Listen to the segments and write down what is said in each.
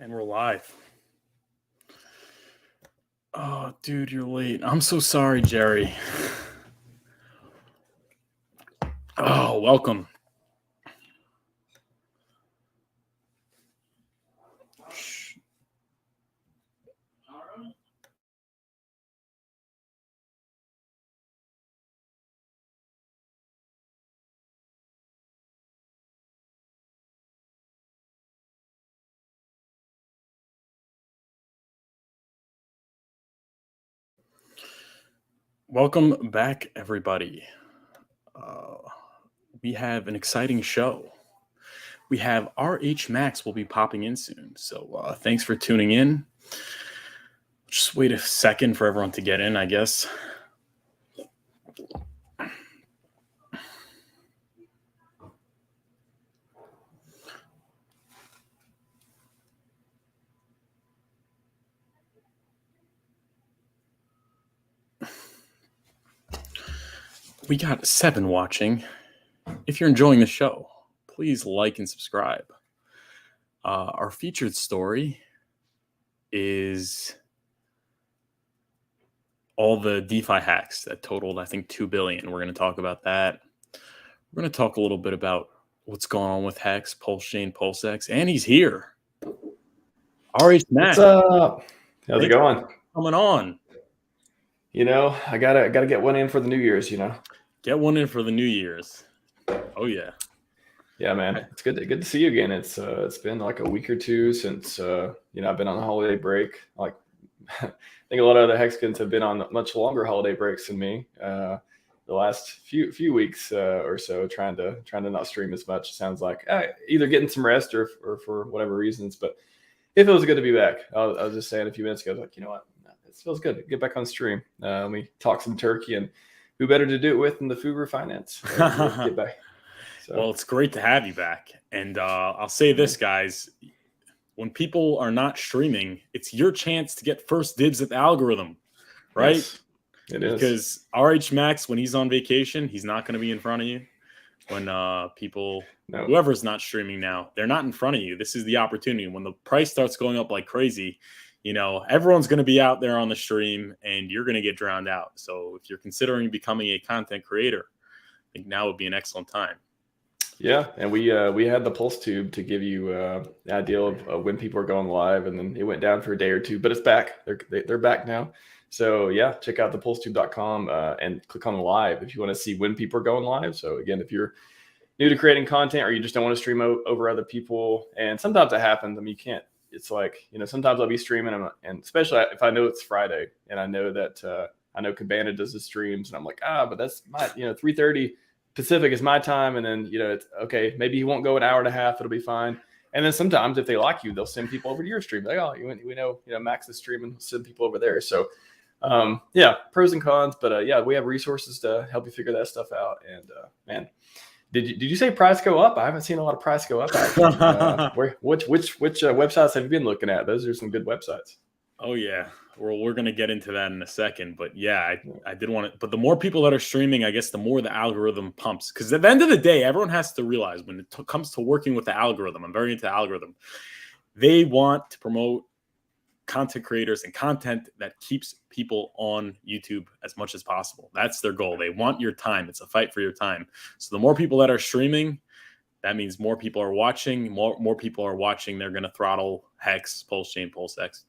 And we're live. Oh, dude, you're late. I'm so sorry, Jerry. Oh, welcome. Welcome back, everybody. We have an exciting show. We have RH Max will be popping in soon. So thanks for tuning in. Just wait a second for everyone to get in, I guess. We got 7 watching. If you're enjoying the show, please like and subscribe. Our featured story is all the DeFi hacks that totaled, I think, 2 billion. We're going to talk about that. We're going to talk a little bit about what's going on with Hex, Pulsechain, PulseX, and he's here. RH Max. What's up? How's it going? Coming on. You know, I gotta get one in for the New Year's. You know, get one in for the New Year's. Oh yeah. Yeah, man, it's good to see you again. It's been like a week or two since I've been on the holiday break. Like, I think a lot of the Hexkins have been on much longer holiday breaks than me. The last few weeks or so, trying to not stream as much. It sounds like either getting some rest or for whatever reasons. But it feels good to be back. I was just saying a few minutes ago, I was like, you know what, it feels good to get back on stream. We talk some turkey, and who better to do it with than the furufinance? Get back. So. Well, it's great to have you back. And I'll say this, guys. When people are not streaming, it's your chance to get first dibs at the algorithm, right? Yes, it is. Because RH Max, when he's on vacation, he's not going to be in front of you. When whoever's not streaming now, they're not in front of you. This is the opportunity. When the price starts going up like crazy, everyone's going to be out there on the stream and you're going to get drowned out. So if you're considering becoming a content creator, I think now would be an excellent time. Yeah, and we had the Pulse Tube to give you the idea of when people are going live, and then it went down for a day or two, but it's back. They're back now. So yeah, check out thepulsetube.com and click on live if you want to see when people are going live. So again, if you're new to creating content or you just don't want to stream over other people, and sometimes it happens. I mean, you can't. It's like, sometimes I'll be streaming, and especially if I know it's Friday and I know that I know Cabana does the streams, and I'm like, but that's my 3:30 Pacific is my time, and then it's okay. Maybe he won't go an hour and a half; it'll be fine. And then sometimes if they like you, they'll send people over to your stream. Like, we know Max is streaming, send people over there. So pros and cons, but we have resources to help you figure that stuff out. And man, did you say price go up? I haven't seen a lot of price go up. Which websites have you been looking at? Those are some good websites. Oh yeah. Well, we're going to get into that in a second, but yeah, I did want to, but the more people that are streaming, I guess the more the algorithm pumps. Because at the end of the day, everyone has to realize when it comes to working with the algorithm, I'm very into the algorithm. They want to promote content creators and content that keeps people on YouTube as much as possible. That's their goal. They want your time. It's a fight for your time. So the more people that are streaming, that means more people are watching. More people are watching. They're going to throttle Hex, Pulsechain, PulseX.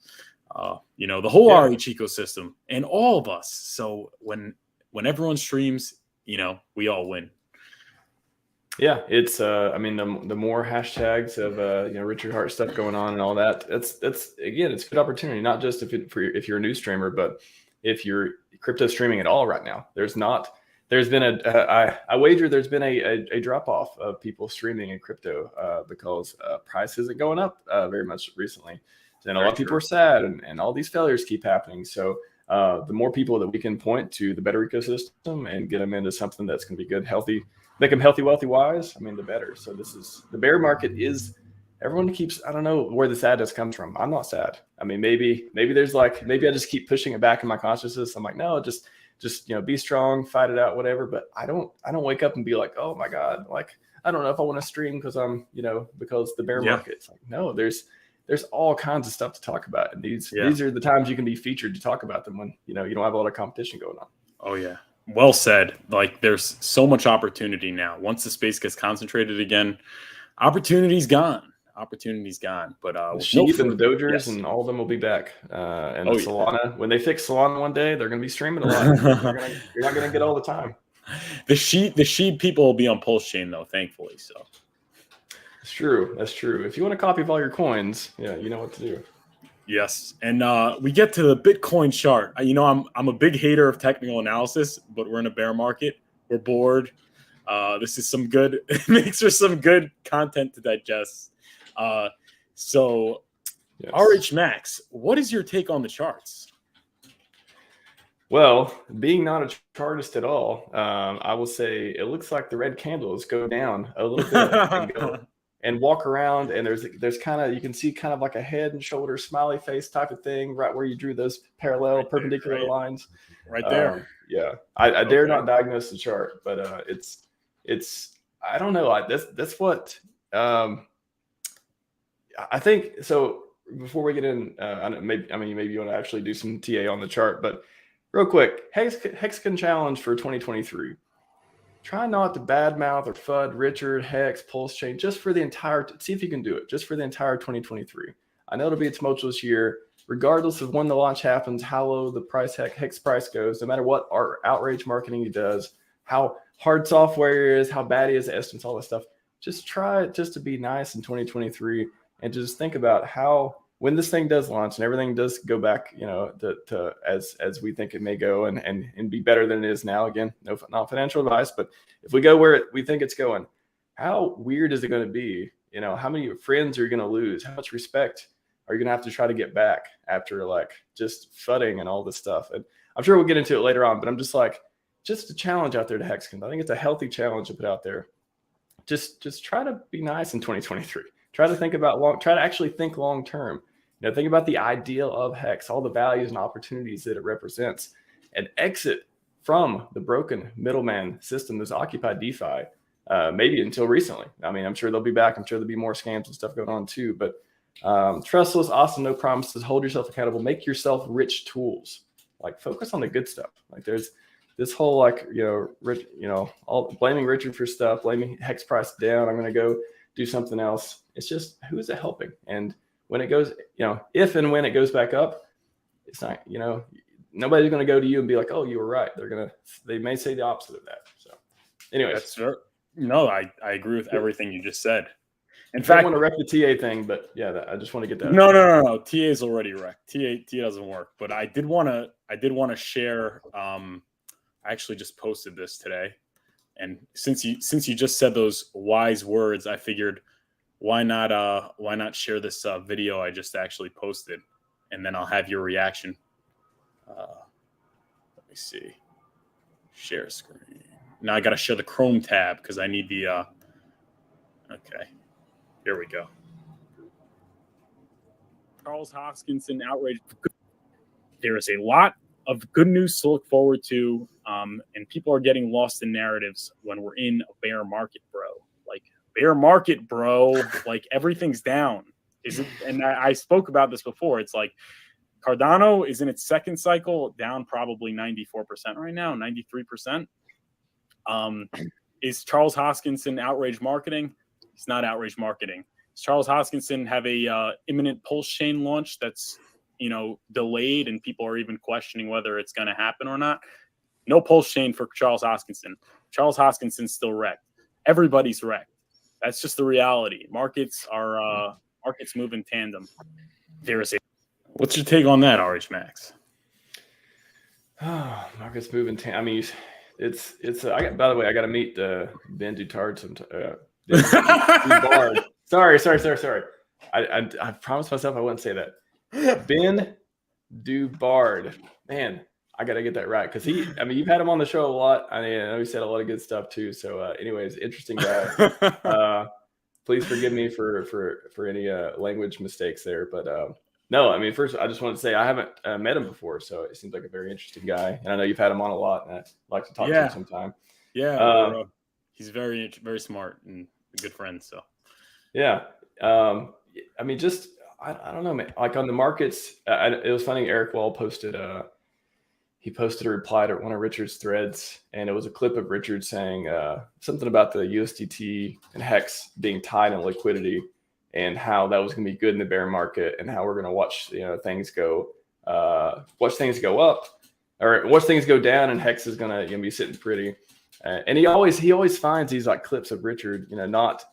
The whole RH ecosystem and all of us. So when everyone streams, we all win. Yeah, it's the more hashtags of Richard Hart stuff going on and all that. That's again, it's a good opportunity, not just if you're a new streamer, but if you're crypto streaming at all right now. There's been I wager there's been a drop off of people streaming in crypto because price isn't going up very much recently. And a lot of people are sad, and all these failures keep happening. So the more people that we can point to, the better ecosystem, and get them into something that's going to be good, healthy, make them healthy, wealthy, wise. I mean, the better. So this is the bear market. Everyone keeps, I don't know where the sadness comes from. I'm not sad. I mean, maybe there's maybe I just keep pushing it back in my consciousness. I'm like, no, just be strong, fight it out, whatever. But I don't wake up and be like, oh my God, like I don't know if I want to stream because I'm because the bear market. It's like, no, there's there's all kinds of stuff to talk about. And these are the times you can be featured to talk about them when, you don't have a lot of competition going on. Oh yeah. Well said. Like there's so much opportunity now. Once the space gets concentrated again, opportunity's gone. But the Sheep and the Dojers and all of them will be back. And the Solana, when they fix Solana one day, they're going to be streaming a lot. You're not going to get all the time. The sheep people will be on Pulsechain though, thankfully. So that's true. If you want a copy of all your coins, you know what to do. Yes, and we get to the Bitcoin chart. I'm a big hater of technical analysis, but we're in a bear market. We're bored. This is some good. It makes for some good content to digest. So, yes. RH Max, what is your take on the charts? Well, being not a chartist at all, I will say it looks like the red candles go down a little bit and walk around, and there's kind of, you can see kind of like a head and shoulder smiley face type of thing right where you drew those parallel perpendicular lines. Right there. Yeah, I dare not diagnose the chart, but it's I don't know. That's what I think. So before we get in, maybe you want to actually do some TA on the chart, but real quick, Hexagon challenge for 2023. Try not to badmouth or FUD Richard, Hex, Pulsechain, just for the entire, see if you can do it, just for the entire 2023. I know it'll be a tumultuous year, regardless of when the launch happens, how low the Hex price goes, no matter what outrage marketing he does, how hard software is, how bad he is at estimates, all this stuff. Just try just to be nice in 2023 and just think about how, when this thing does launch and everything does go back, to as we think it may go and be better than it is now. Again, not financial advice, but if we go where we think it's going, how weird is it going to be? How many friends are you going to lose? How much respect are you going to have to try to get back after like just fudding and all this stuff? And I'm sure we'll get into it later on, but I'm just like, just a challenge out there to Hexagon. I think it's a healthy challenge to put out there. Just try to be nice in 2023. Try to actually think long term. Think about the ideal of Hex, all the values and opportunities that it represents, and exit from the broken middleman system that's occupied DeFi, maybe until recently. I mean, I'm sure they'll be back. I'm sure there'll be more scams and stuff going on too. But trustless, awesome, no promises. Hold yourself accountable. Make yourself rich tools. Like focus on the good stuff. Like there's this whole all blaming Richard for stuff, blaming Hex price down. I'm going to go do something else. It's just, who is it helping? And when it goes, if and when it goes back up, it's not, nobody's going to go to you and be like, oh, you were right. They may say the opposite of that. So anyways. That's fair. No, I agree with everything you just said. In fact, I want to wreck the TA thing, but yeah, I just want to get that. No. TA is already wrecked. TA doesn't work, but I did want to share, I actually just posted this today. And since you just said those wise words, I figured, why not share this video I just actually posted, and then I'll have your reaction. Let me see. Share screen. Now I got to share the Chrome tab because I need the. Okay, here we go. Charles Hoskinson outraged. There is a lot of good news to look forward to, and people are getting lost in narratives when we're in a bear market, bro. Like bear market, bro. Like everything's down. Is it? And I spoke about this before. It's like Cardano is in its second cycle, down probably 94% right now, 93%. Is Charles Hoskinson outrage marketing? It's not outrage marketing. Does Charles Hoskinson have a imminent Pulsechain launch that's delayed, and people are even questioning whether it's going to happen or not? No Pulsechain for Charles Hoskinson. Charles Hoskinson's still wrecked. Everybody's wrecked. That's just the reality. Markets move in tandem. What's your take on that, RH Max? Oh, markets move in tandem. I mean, it's. By the way, I got to meet Ben Dutard sometime. Bard. Sorry. I promised myself I wouldn't say that. Ben Dubard. Man, I got to get that right because you've had him on the show a lot. I know he said a lot of good stuff too. So, anyways, interesting guy. Please forgive me for any language mistakes there. But no, I mean, first, I just wanted to say I haven't met him before, so it seems like a very interesting guy. And I know you've had him on a lot, and I'd like to talk to him sometime. Yeah, he's very, very smart and a good friend. So, yeah. I mean, just I don't know, man. Like on the markets, it was funny. Eric Wall posted he posted a reply to one of Richard's threads, and it was a clip of Richard saying something about the USDT and Hex being tied in liquidity, and how that was going to be good in the bear market, and how we're going to watch things go watch things go up, or watch things go down, and Hex is going to be sitting pretty. And he always finds these like clips of Richard, not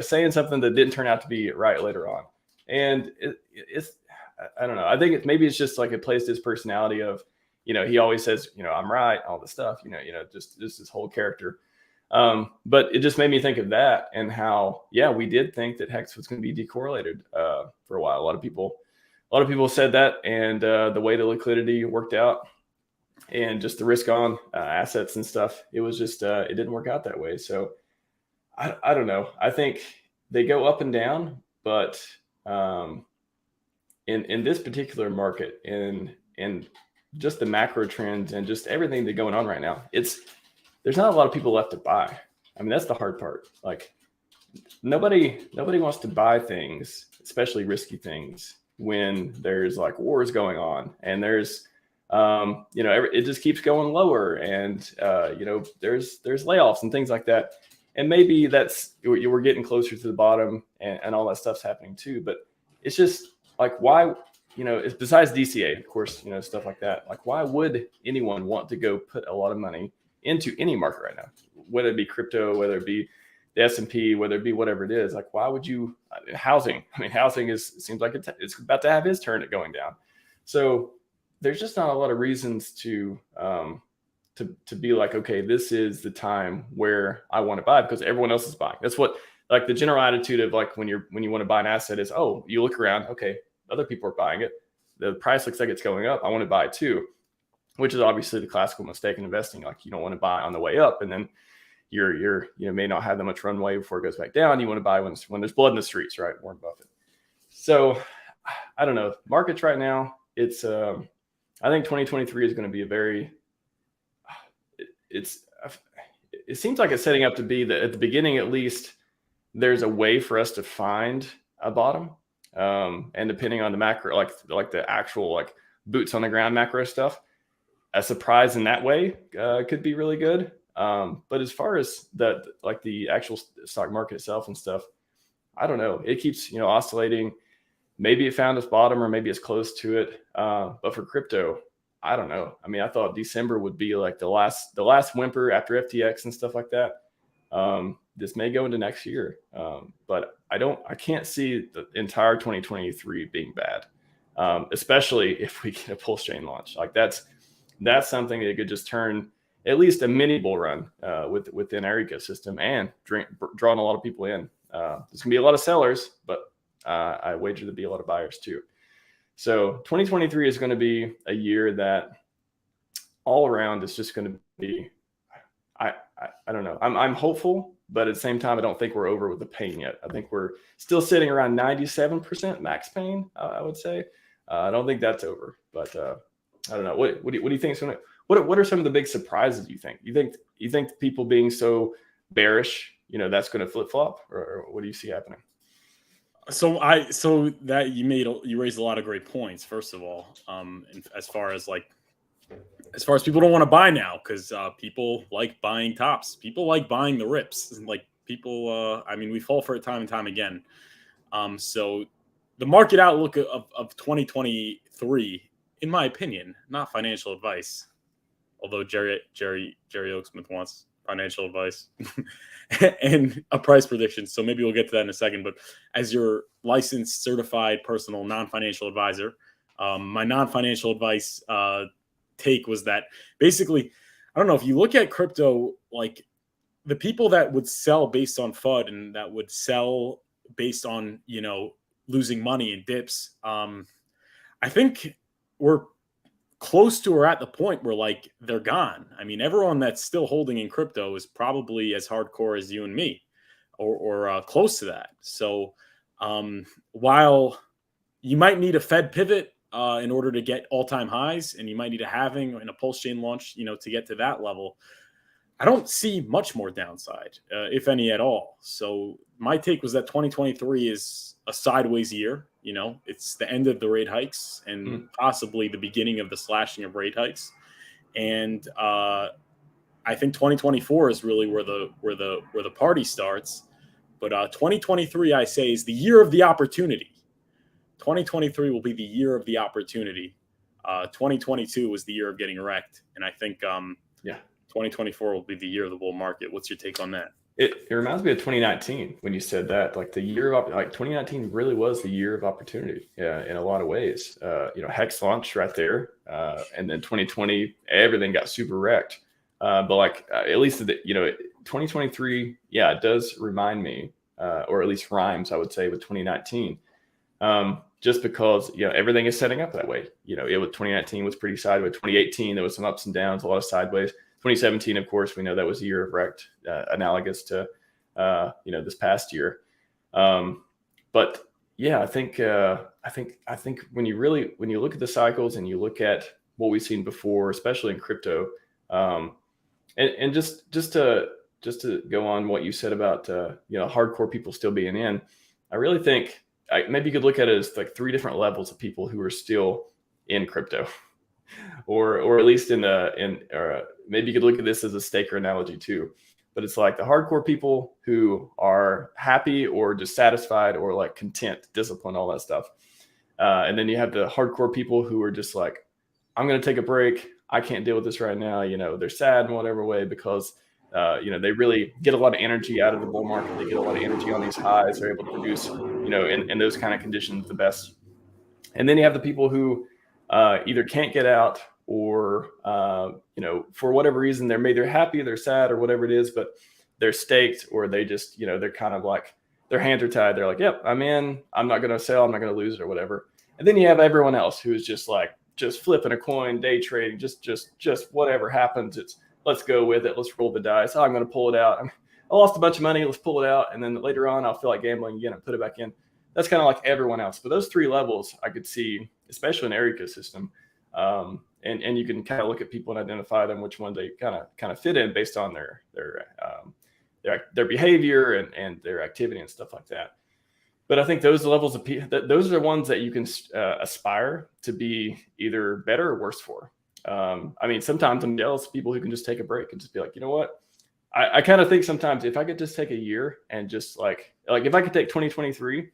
saying something that didn't turn out to be right later on. And it's I don't know. I think maybe it's just like it plays to his personality of, he always says, I'm right, all this stuff, just his whole character. But it just made me think of that, and how, we did think that Hex was going to be decorrelated for a while. A lot of people said that, and the way the liquidity worked out, and just the risk on assets and stuff, it was just it didn't work out that way. So I don't know. I think they go up and down, but in this particular market, in just the macro trends and just everything that's going on right now, there's not a lot of people left to buy. I mean, that's the hard part. Like nobody wants to buy things, especially risky things, when there's like wars going on, and there's it just keeps going lower, and there's layoffs and things like that. And maybe we're getting closer to the bottom, and all that stuff's happening too. But it's just like, why, it's besides DCA, of course, stuff like that. Like, why would anyone want to go put a lot of money into any market right now, whether it be crypto, whether it be the S&P, whether it be whatever it is? Like, why would you? Housing. I mean, housing seems like it's about to have his turn at going down. So there's just not a lot of reasons to be like, okay, this is the time where I want to buy, because everyone else is buying. That's what, like, the general attitude of like when you want to buy an asset is, oh, you look around, okay, other people are buying it, the price looks like it's going up, I want to buy it too, which is obviously the classical mistake in investing. Like, you don't want to buy on the way up, and then you're may not have that much runway before it goes back down. You want to buy when there's blood in the streets, right? Warren Buffett. So I don't know, markets right now, it's I think 2023 is going to be it seems like it's setting up to be that at the beginning, at least, there's a way for us to find a bottom. And depending on the macro, like the actual like boots on the ground macro stuff, a surprise in that way could be really good. But as far as the actual stock market itself and stuff, I don't know. It keeps oscillating. Maybe it found its bottom, or maybe it's close to it. But for crypto, I don't know. I mean, I thought December would be like the last whimper after FTX and stuff like that. This may go into next year, but I can't see the entire 2023 being bad, especially if we get a Pulsechain launch. Like that's something that could just turn at least a mini bull run within our ecosystem, and drawing a lot of people in. There's gonna be a lot of sellers, but I wager there'll be a lot of buyers too. So 2023 is going to be a year that all around is just going to be, I don't know. I'm hopeful, but at the same time, I don't think we're over with the pain yet. I think we're still sitting around 97% max pain, I would say. I don't think that's over, but I don't know. What do you think is going to, what are some of the big surprises you think? You think people being so bearish, that's going to flip flop, or what do you see happening? So that you raised a lot of great points. First of all, as far as people don't want to buy now, because people like buying tops. People like buying the rips. Like people, we fall for it time and time again. So the market outlook of 2023, in my opinion, not financial advice, although Jerry Oaksmith wants financial advice and a price prediction. So maybe we'll get to that in a second. But as your licensed, certified, personal, non-financial advisor, my non-financial advice take was that basically, I don't know, if you look at crypto, like the people that would sell based on FUD and that would sell based on, losing money in dips, I think we're close to or at the point where like they're gone. I mean, everyone that's still holding in crypto is probably as hardcore as you and me, or close to that. So while you might need a Fed pivot in order to get all-time highs, and you might need a halving and a Pulsechain launch, to get to that level, I don't see much more downside, if any at all. So my take was that 2023 is a sideways year. You know, it's the end of the rate hikes and possibly the beginning of the slashing of rate hikes. And I think 2024 is really where the party starts. But 2023, I say, is the year of the opportunity. 2023 will be the year of the opportunity. 2022 was the year of getting wrecked, and I think 2024 will be the year of the bull market. What's your take on that? It reminds me of 2019 when you said that, like the year of, like 2019 really was the year of opportunity, in a lot of ways. Hex launched right there, and then 2020 everything got super wrecked. But like at least 2023, it does remind me, or at least rhymes, I would say, with 2019. Just because everything is setting up that way. 2019 was pretty sideways. 2018 there was some ups and downs, a lot of sideways. 2017, of course, we know that was a year of wrecked, analogous to this past year. But yeah, I think when you look at the cycles and you look at what we've seen before, especially in crypto, and just to go on what you said about hardcore people still being in, I really think maybe you could look at it as like 3 different levels of people who are still in crypto, or at least maybe you could look at this as a staker analogy too. But it's like the hardcore people who are happy or dissatisfied or like content, disciplined, all that stuff. And then you have the hardcore people who are just like, I'm going to take a break. I can't deal with this right now. They're sad in whatever way because they really get a lot of energy out of the bull market. They get a lot of energy on these highs. They're able to produce, in those kind of conditions, the best. And then you have the people who either can't get out or, for whatever reason, they're happy, they're sad, or whatever it is, but they're staked, or they just, they're kind of like, their hands are tied. They're like, yep, I'm in. I'm not going to sell. I'm not going to lose, or whatever. And then you have everyone else who is just like, just flipping a coin, day trading, just whatever happens. It's let's go with it. Let's roll the dice. Oh, I'm going to pull it out. I lost a bunch of money. Let's pull it out. And then later on, I'll feel like gambling again and put it back in. That's kind of like everyone else. But those 3 levels I could see, especially in our ecosystem. And you can kind of look at people and identify them, which one they kind of fit in based on their behavior and their activity and stuff like that. But I think those levels of people, those are the ones that you can aspire to be either better or worse for. Sometimes I'm jealous of people who can just take a break and just be like, you know what? I kind of think sometimes if I could just take a year and just like if I could take 2023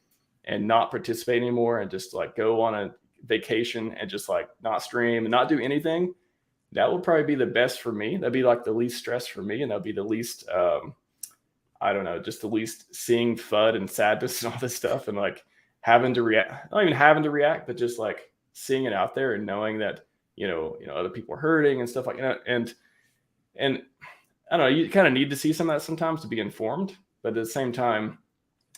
and not participate anymore and just like go on a vacation and just like not stream and not do anything, that would probably be the best for me. That'd be like the least stress for me, and that'd be the least just the least seeing FUD and sadness and all this stuff, and like having to react, not even having to react, but just like seeing it out there and knowing that other people are hurting and stuff like that. And I don't know, you kind of need to see some of that sometimes to be informed, but at the same time,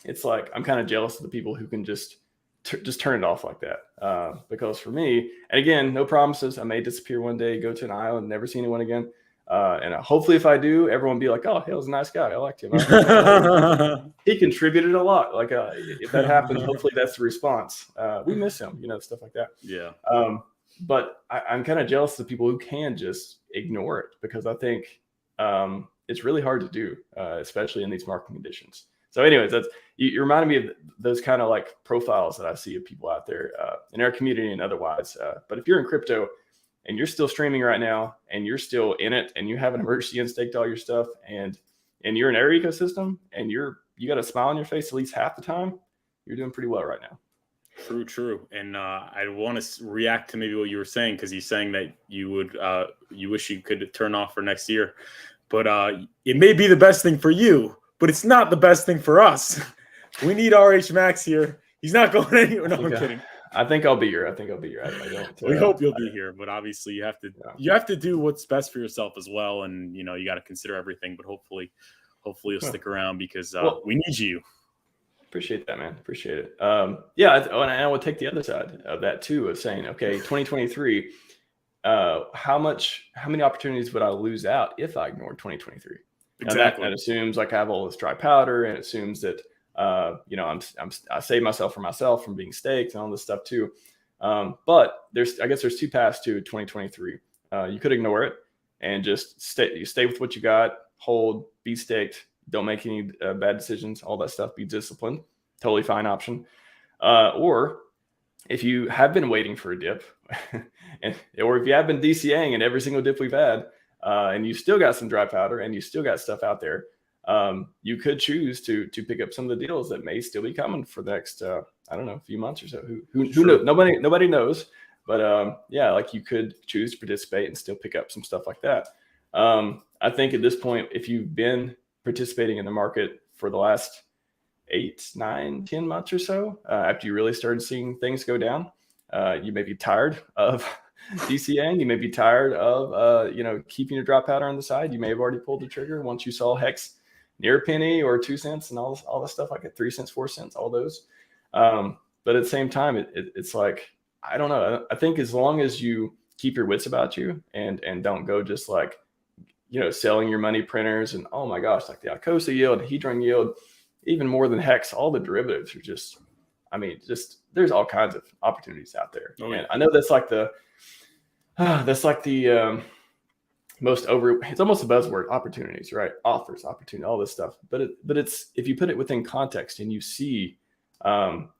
it's like I'm kind of jealous of the people who can just turn it off like that. Because for me, and again, no promises. I may disappear one day, go to an island, never see anyone again. And hopefully if I do, everyone will be like, oh, he was a nice guy. I liked him. He contributed a lot. Like if that happens, hopefully that's the response. We miss him, stuff like that. Yeah. But I'm kind of jealous of people who can just ignore it, because I think it's really hard to do, especially in these market conditions. So anyways, you reminded me of those kind of like profiles that I see of people out there in our community and otherwise. But if you're in crypto and you're still streaming right now and you're still in it and you haven't emergency and staked all your stuff and you're in our ecosystem and you got a smile on your face at least half the time, you're doing pretty well right now. True. And I want to react to maybe what you were saying, because you're saying that you would you wish you could turn off for next year, but it may be the best thing for you, but it's not the best thing for us. We need RH Max here. He's not going anywhere. No, I'm kidding. I think I'll be here. I don't. We hope you'll be here, but obviously you have to do what's best for yourself as well, and you got to consider everything. But hopefully you'll stick around, because we need you. Appreciate that, man. Appreciate it. And I would take the other side of that too, of saying, okay, 2023. How many opportunities would I lose out if I ignored 2023? Exactly. That assumes like I have all this dry powder, and it assumes that I save myself from being staked and all this stuff too. But I guess there's 2 paths to 2023. You could ignore it and just stay with what you got, hold, be staked, don't make any bad decisions, all that stuff, be disciplined. Totally fine option. Or if you have been waiting for a dip, or if you have been DCAing in every single dip we've had, and you still got some dry powder and you still got stuff out there, you could choose to pick up some of the deals that may still be coming for the next, I don't know, few months or so. Who knows? Nobody knows. But yeah, like you could choose to participate and still pick up some stuff like that. I think at this point, if you've been participating in the market for the last 8, 9, 10 months or so, after you really started seeing things go down, you may be tired of DCAing. You may be tired of keeping your dry powder on the side. You may have already pulled the trigger once you saw Hex near a penny or 2 cents and all the stuff like that, 3 cents, 4 cents, all those. But at the same time, it's like, I don't know. I think as long as you keep your wits about you and don't go just like, selling your money printers and, oh my gosh, like the Icosa yield, Hedron yield, even more than Hex, all the derivatives are just there's all kinds of opportunities out there. Oh, yeah. And I know that's like the most it's almost a buzzword, opportunities, right? Offers, opportunity, all this stuff. But it's, if you put it within context and you see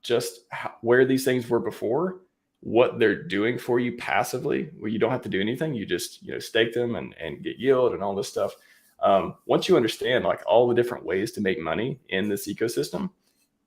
just where these things were before, what they're doing for you passively, where you don't have to do anything, you just stake them and get yield and all this stuff. Once you understand like all the different ways to make money in this ecosystem,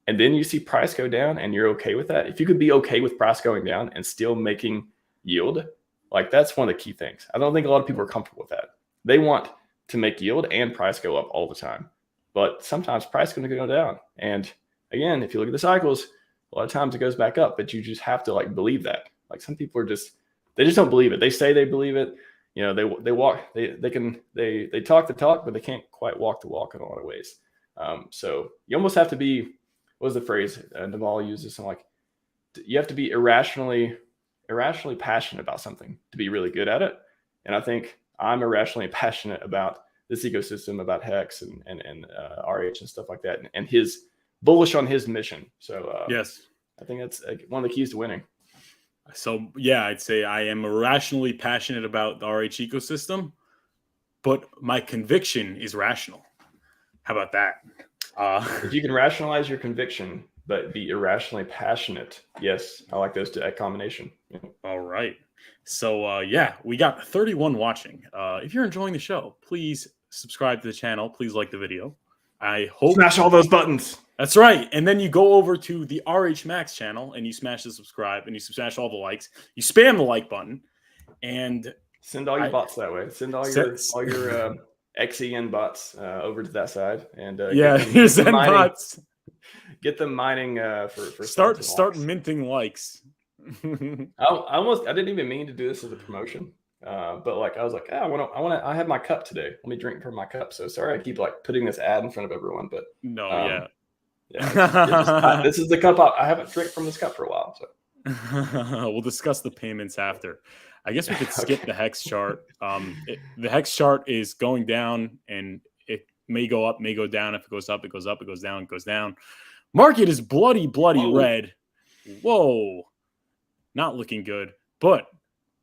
and then you see price go down and you're okay with that, if you could be okay with price going down and still making yield, like that's one of the key things. I don't think a lot of people are comfortable with that. They want to make yield and price go up all the time, but sometimes price is going to go down. And again, if you look at the cycles, a lot of times it goes back up, but you just have to like believe that. Like some people are they just don't believe it. They say they believe it. They talk the talk, but they can't quite walk the walk in a lot of ways. So you almost have to be, what was the phrase Naval uses? Something like, you have to be irrationally passionate about something to be really good at it. And I think I'm irrationally passionate about this ecosystem, about Hex and RH and stuff like that, and his bullish on his mission. So yes, I think that's one of the keys to winning. So yeah, I'd say I am irrationally passionate about the RH ecosystem, but my conviction is rational. How about that? If you can rationalize your conviction, but be irrationally passionate. Yes, I like those two, that combination. Yeah. All right. So yeah, we got 31 watching. If you're enjoying the show, please subscribe to the channel. Please like the video. I hope smash all those buttons. That's right. And then you go over to the RH Max channel and you smash the subscribe and you smash all the likes. You spam the like button and send all your bots that way. Send all your XEN bots over to that side and your Zen bots. Get them mining for start minting likes. I didn't even mean to do this as a promotion. But like I was like, I have my cup today. Let me drink from my cup. So sorry I keep like putting this ad in front of everyone, but no, this is the cup I haven't drank from this cup for a while. So we'll discuss the payments after. I guess we could skip the Hex chart. The Hex chart is going down, and it may go up, may go down. If it goes up, it goes up. It goes down, it goes down. Market is bloody red. Whoa, not looking good. But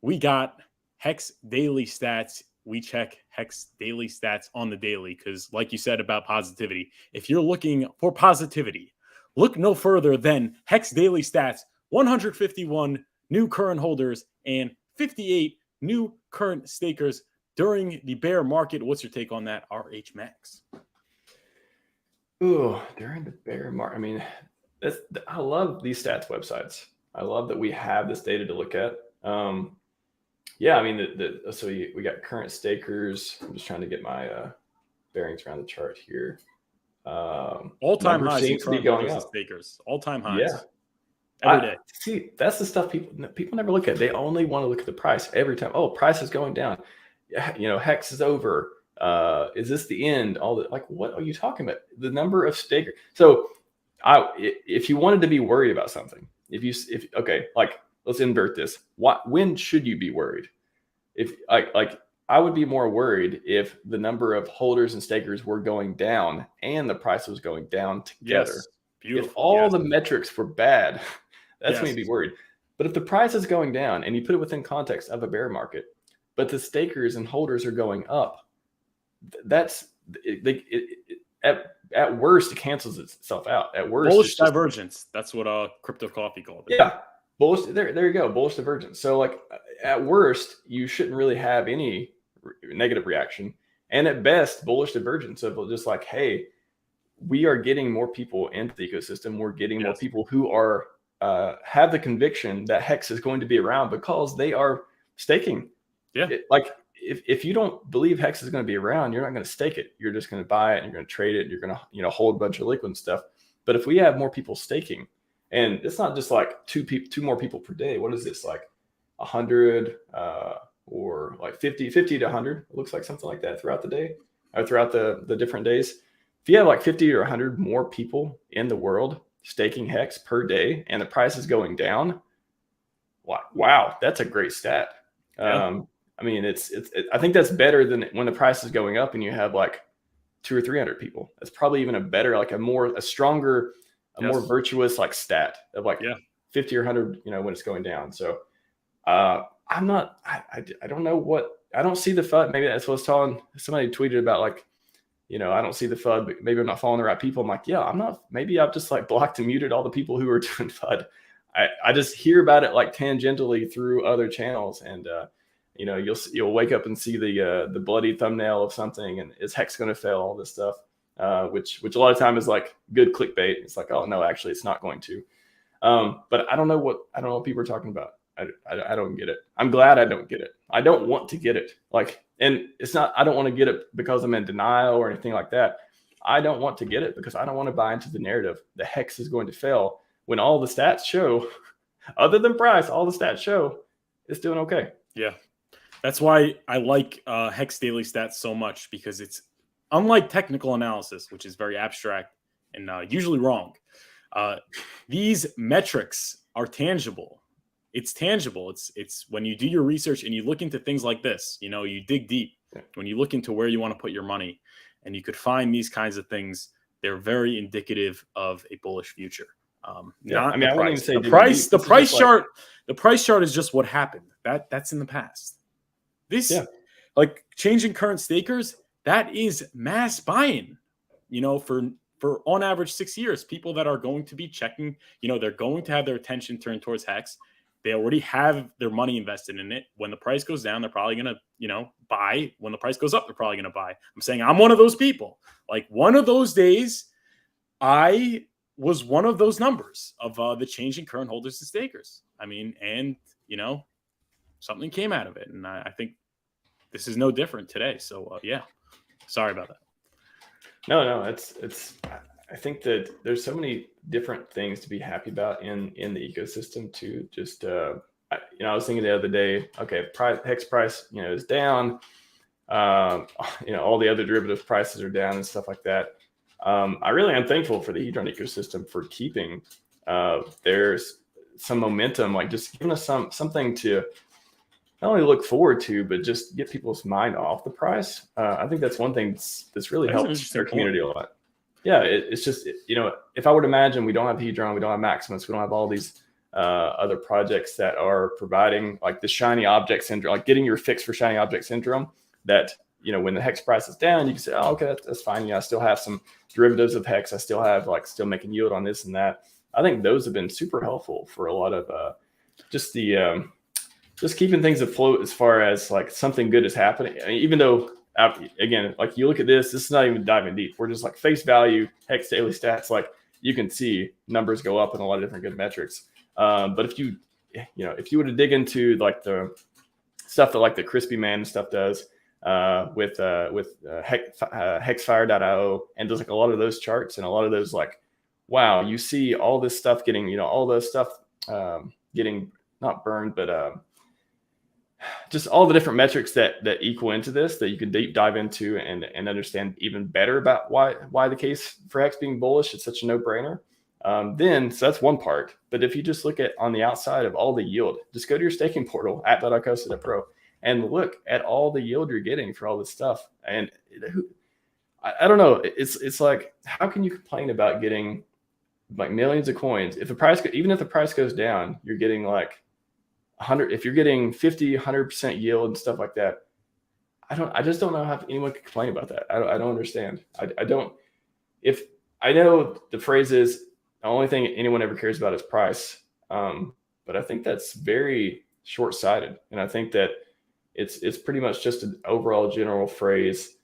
we got Hex daily stats. We check Hex daily stats on the daily because, like you said about positivity, if you're looking for positivity, look no further than Hex daily stats. 151 new current holders and 58 new current stakers during the bear market. What's your take on that, RH Max? Ooh, during the bear market, I mean, I love these stats websites. I love that we have this data to look at. Yeah, I mean, so we got current stakers. I'm just trying to get my bearings around the chart here. All-time highs in current going up. Stakers. All-time highs. Yeah. Every day. See, that's the stuff people never look at. They only want to look at the price every time. Oh, price is going down. Hex is over. Is this the end? What are you talking about? The number of stakers. So, if you wanted to be worried about something, let's invert this. When should you be worried? If I would be more worried if the number of holders and stakers were going down and the price was going down together. Yes. Beautiful. If all the metrics were bad, that's when you'd be worried. But if the price is going down and you put it within context of a bear market, but the stakers and holders are going up, at worst, it cancels itself out. At worst, Bullish it's just, divergence. That's what Crypto Coffee called it. yeah, bullish. There you go, bullish divergence. So like at worst, you shouldn't really have any negative reaction, and at best, bullish divergence of just like, hey, we are getting more people into the ecosystem. We're getting more people who are have the conviction that Hex is going to be around because they are staking. Yeah. Like if you don't believe Hex is going to be around, you're not going to stake it. You're just going to buy it and you're going to trade it. And you're going to, hold a bunch of liquid stuff. But if we have more people staking, and it's not just like two more people per day. What is this, like 100 or like 50 to 100? It looks like something like that throughout the day or throughout the different days. If you have like 50 or 100 more people in the world staking Hex per day and the price is going down, wow, that's a great stat. Yeah. I mean, I think that's better than when the price is going up and you have like 200 or 300 people. That's probably even a better, like a stronger, more virtuous like stat of like 50 or 100, when it's going down. So I don't know I don't see the FUD. Maybe that's what I was telling somebody tweeted about, like, I don't see the FUD, but maybe I'm not following the right people. I'm like, yeah, I'm not. Maybe I've just like blocked and muted all the people who are doing FUD. I just hear about it like tangentially through other channels, and you'll wake up and see the bloody thumbnail of something, and is Hex going to fail? All this stuff, which a lot of time is like good clickbait. It's like, oh no, actually, it's not going to. But I don't know what people are talking about. I don't get it. I'm glad I don't get it. I don't want to get it. Like, and it's not, I don't want to get it because I'm in denial or anything like that. I don't want to get it because I don't want to buy into the narrative the Hex is going to fail when all the stats show, other than price, all the stats show it's doing okay. Yeah. That's why I like Hex Daily Stats so much, because it's unlike technical analysis, which is very abstract and usually wrong. These metrics are tangible. It's tangible. It's when you do your research and you look into things like this, you dig deep. When you look into where you want to put your money, and you could find these kinds of things, they're very indicative of a bullish future. Not the price. The price chart. The price chart is just what happened. That's in the past. This, like changing current stakers, that is mass buying. For on average 6 years, people that are going to be checking, they're going to have their attention turned towards Hex. They already have their money invested in it. When the price goes down, they're probably going to, buy. When the price goes up, they're probably going to buy. I'm saying I'm one of those people. Like one of those days, I was one of those numbers of the changing current holders and stakers. I mean, and, something came out of it. And I think this is no different today. So, sorry about that. No, it's. I think that there's so many different things to be happy about in the ecosystem too. Just I was thinking the other day, okay, Hex price, is down. All the other derivative prices are down and stuff like that. I really am thankful for the Hedron ecosystem for keeping there's some momentum, like just giving us something to not only look forward to, but just get people's mind off the price. I think that's one thing that's really helped our community a lot. Yeah, it's just, if I would imagine we don't have Hedron, we don't have Maximus, we don't have all these other projects that are providing like the shiny object syndrome, like getting your fix for shiny object syndrome, that, when the Hex price is down, you can say, oh, okay, that's fine. I still have some derivatives of Hex. I still have still making yield on this and that. I think those have been super helpful for a lot of just keeping things afloat as far as like something good is happening. I mean, even though, again, like you look at this is not even diving deep. We're just like face value, Hex daily stats. Like you can see numbers go up in a lot of different good metrics. But if you were to dig into like the stuff that like the Crispy Man stuff does with Hexfire.io and does like a lot of those charts and a lot of those, like, wow, you see all this stuff getting, all the stuff getting not burned, but just all the different metrics that equal into this that you can deep dive into and understand even better about why the case for Hex being bullish. It's such a no-brainer. So that's one part. But if you just look at on the outside of all the yield, just go to your staking portal at .icosita.pro and look at all the yield you're getting for all this stuff. And I don't know. It's like, how can you complain about getting like millions of coins if even if the price goes down, you're getting like 100, if you're getting 50, 100% yield and stuff like that. I just don't know how anyone can complain about that. I don't understand. I don't, if I know the phrase is the only thing anyone ever cares about is price, but I think that's very short-sighted, and I think that it's pretty much just an overall general phrase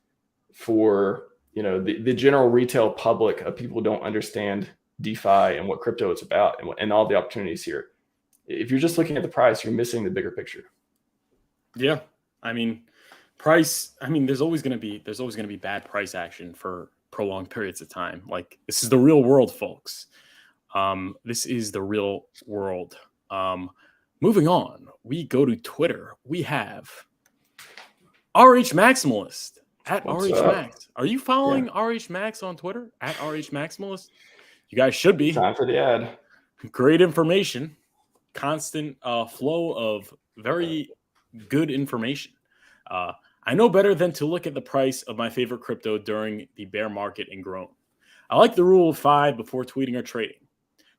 for the general retail public of people who don't understand DeFi and what crypto is about and all the opportunities here. If you're just looking at the price, you're missing the bigger picture. Yeah, I mean, price. I mean, there's always going to be bad price action for prolonged periods of time. Like, this is the real world, folks. This is the real world. Moving on, we go to Twitter. We have RH Maximalist at What's RH up? Max. Are you following RH Max on Twitter at RH Maximalist? You guys should be. Time for the ad. Great information, constant flow of very good information. I know better than to look at the price of my favorite crypto during the bear market and groan. I like the rule of 5 before tweeting or trading.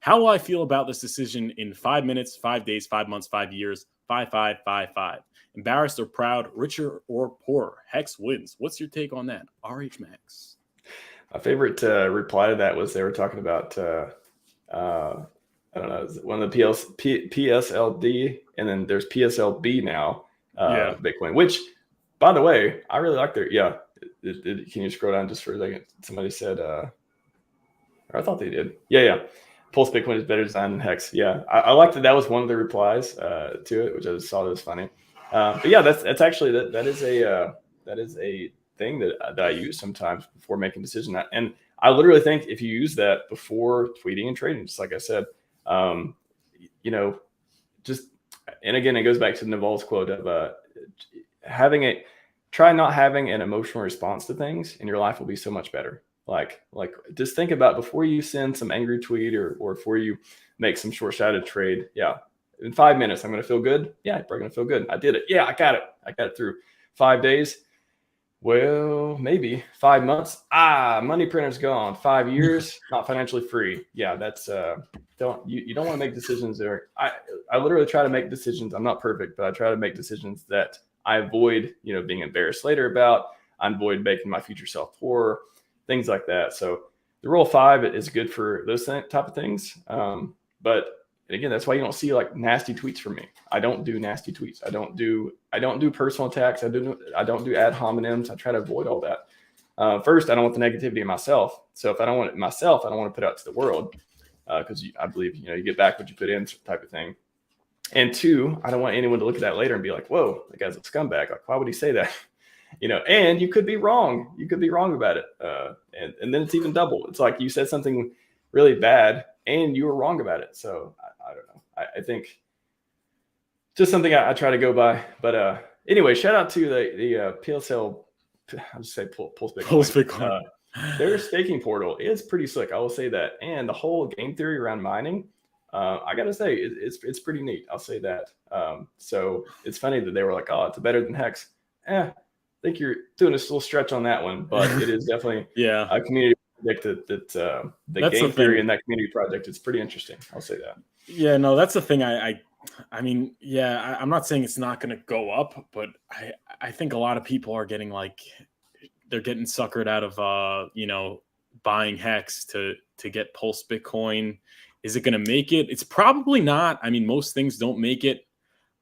How will I feel about this decision in 5 minutes, 5 days, 5 months, 5 years, 5, 5, 5, 5? Embarrassed or proud, richer or poorer? Hex wins. What's your take on that? RH Max. My favorite reply to that was they were talking about, I don't know, one of the PSLD, and then there's PSLB now, Bitcoin, which, by the way, I really like their, can you scroll down just for a second? Somebody said, or I thought they did. Yeah. Pulse Bitcoin is better designed than Hex. Yeah, I like that. That was one of the replies to it, which I just thought was funny. But yeah, that's actually that is a thing that I use sometimes before making a decision. And I literally think if you use that before tweeting and trading, just like I said, just, and again, it goes back to Naval's quote of try not having an emotional response to things, and your life will be so much better. Like just think about before you send some angry tweet or before you make some short-sighted trade. Yeah, in 5 minutes, I'm going to feel good. Yeah, you're probably going to feel good. I did it. Yeah, I got it. I got it through 5 days. Well, maybe 5 months. Money printer's gone. 5 years, not financially free. Yeah, that's you don't want to make decisions there. I literally try to make decisions. I'm not perfect, but I try to make decisions that I avoid, being embarrassed later about. I avoid making my future self poor, things like that. So the rule of 5 is good for those type of things. But again, that's why you don't see like nasty tweets from me. I don't do nasty tweets. I don't do personal attacks. I don't do ad hominems. I try to avoid all that. First, I don't want the negativity in myself. So if I don't want it in myself, I don't want to put it out to the world, because I believe you get back what you put in, type of thing. And 2, I don't want anyone to look at that later and be like, "Whoa, that guy's a scumbag. Like, why would he say that?" And you could be wrong. You could be wrong about it. And then it's even double. It's like you said something really bad and you were wrong about it. So I don't know. I think just something I try to go by. But anyway, shout out to the PSL. I'll just say Pulse Bitcoin. Pulse Bitcoin. Their staking portal is pretty slick. I will say that. And the whole game theory around mining, I got to say, it's pretty neat. I'll say that. So it's funny that they were like, "Oh, it's better than Hex." I think you're doing a little stretch on that one, but it is definitely a community project that the game theory in that community project is pretty interesting. I'll say that. Yeah, no, that's the thing. I mean, I'm not saying it's not going to go up, but I think a lot of people are getting they're getting suckered out of buying Hex to get Pulse Bitcoin. Is it going to make it? It's probably not. I mean, most things don't make it.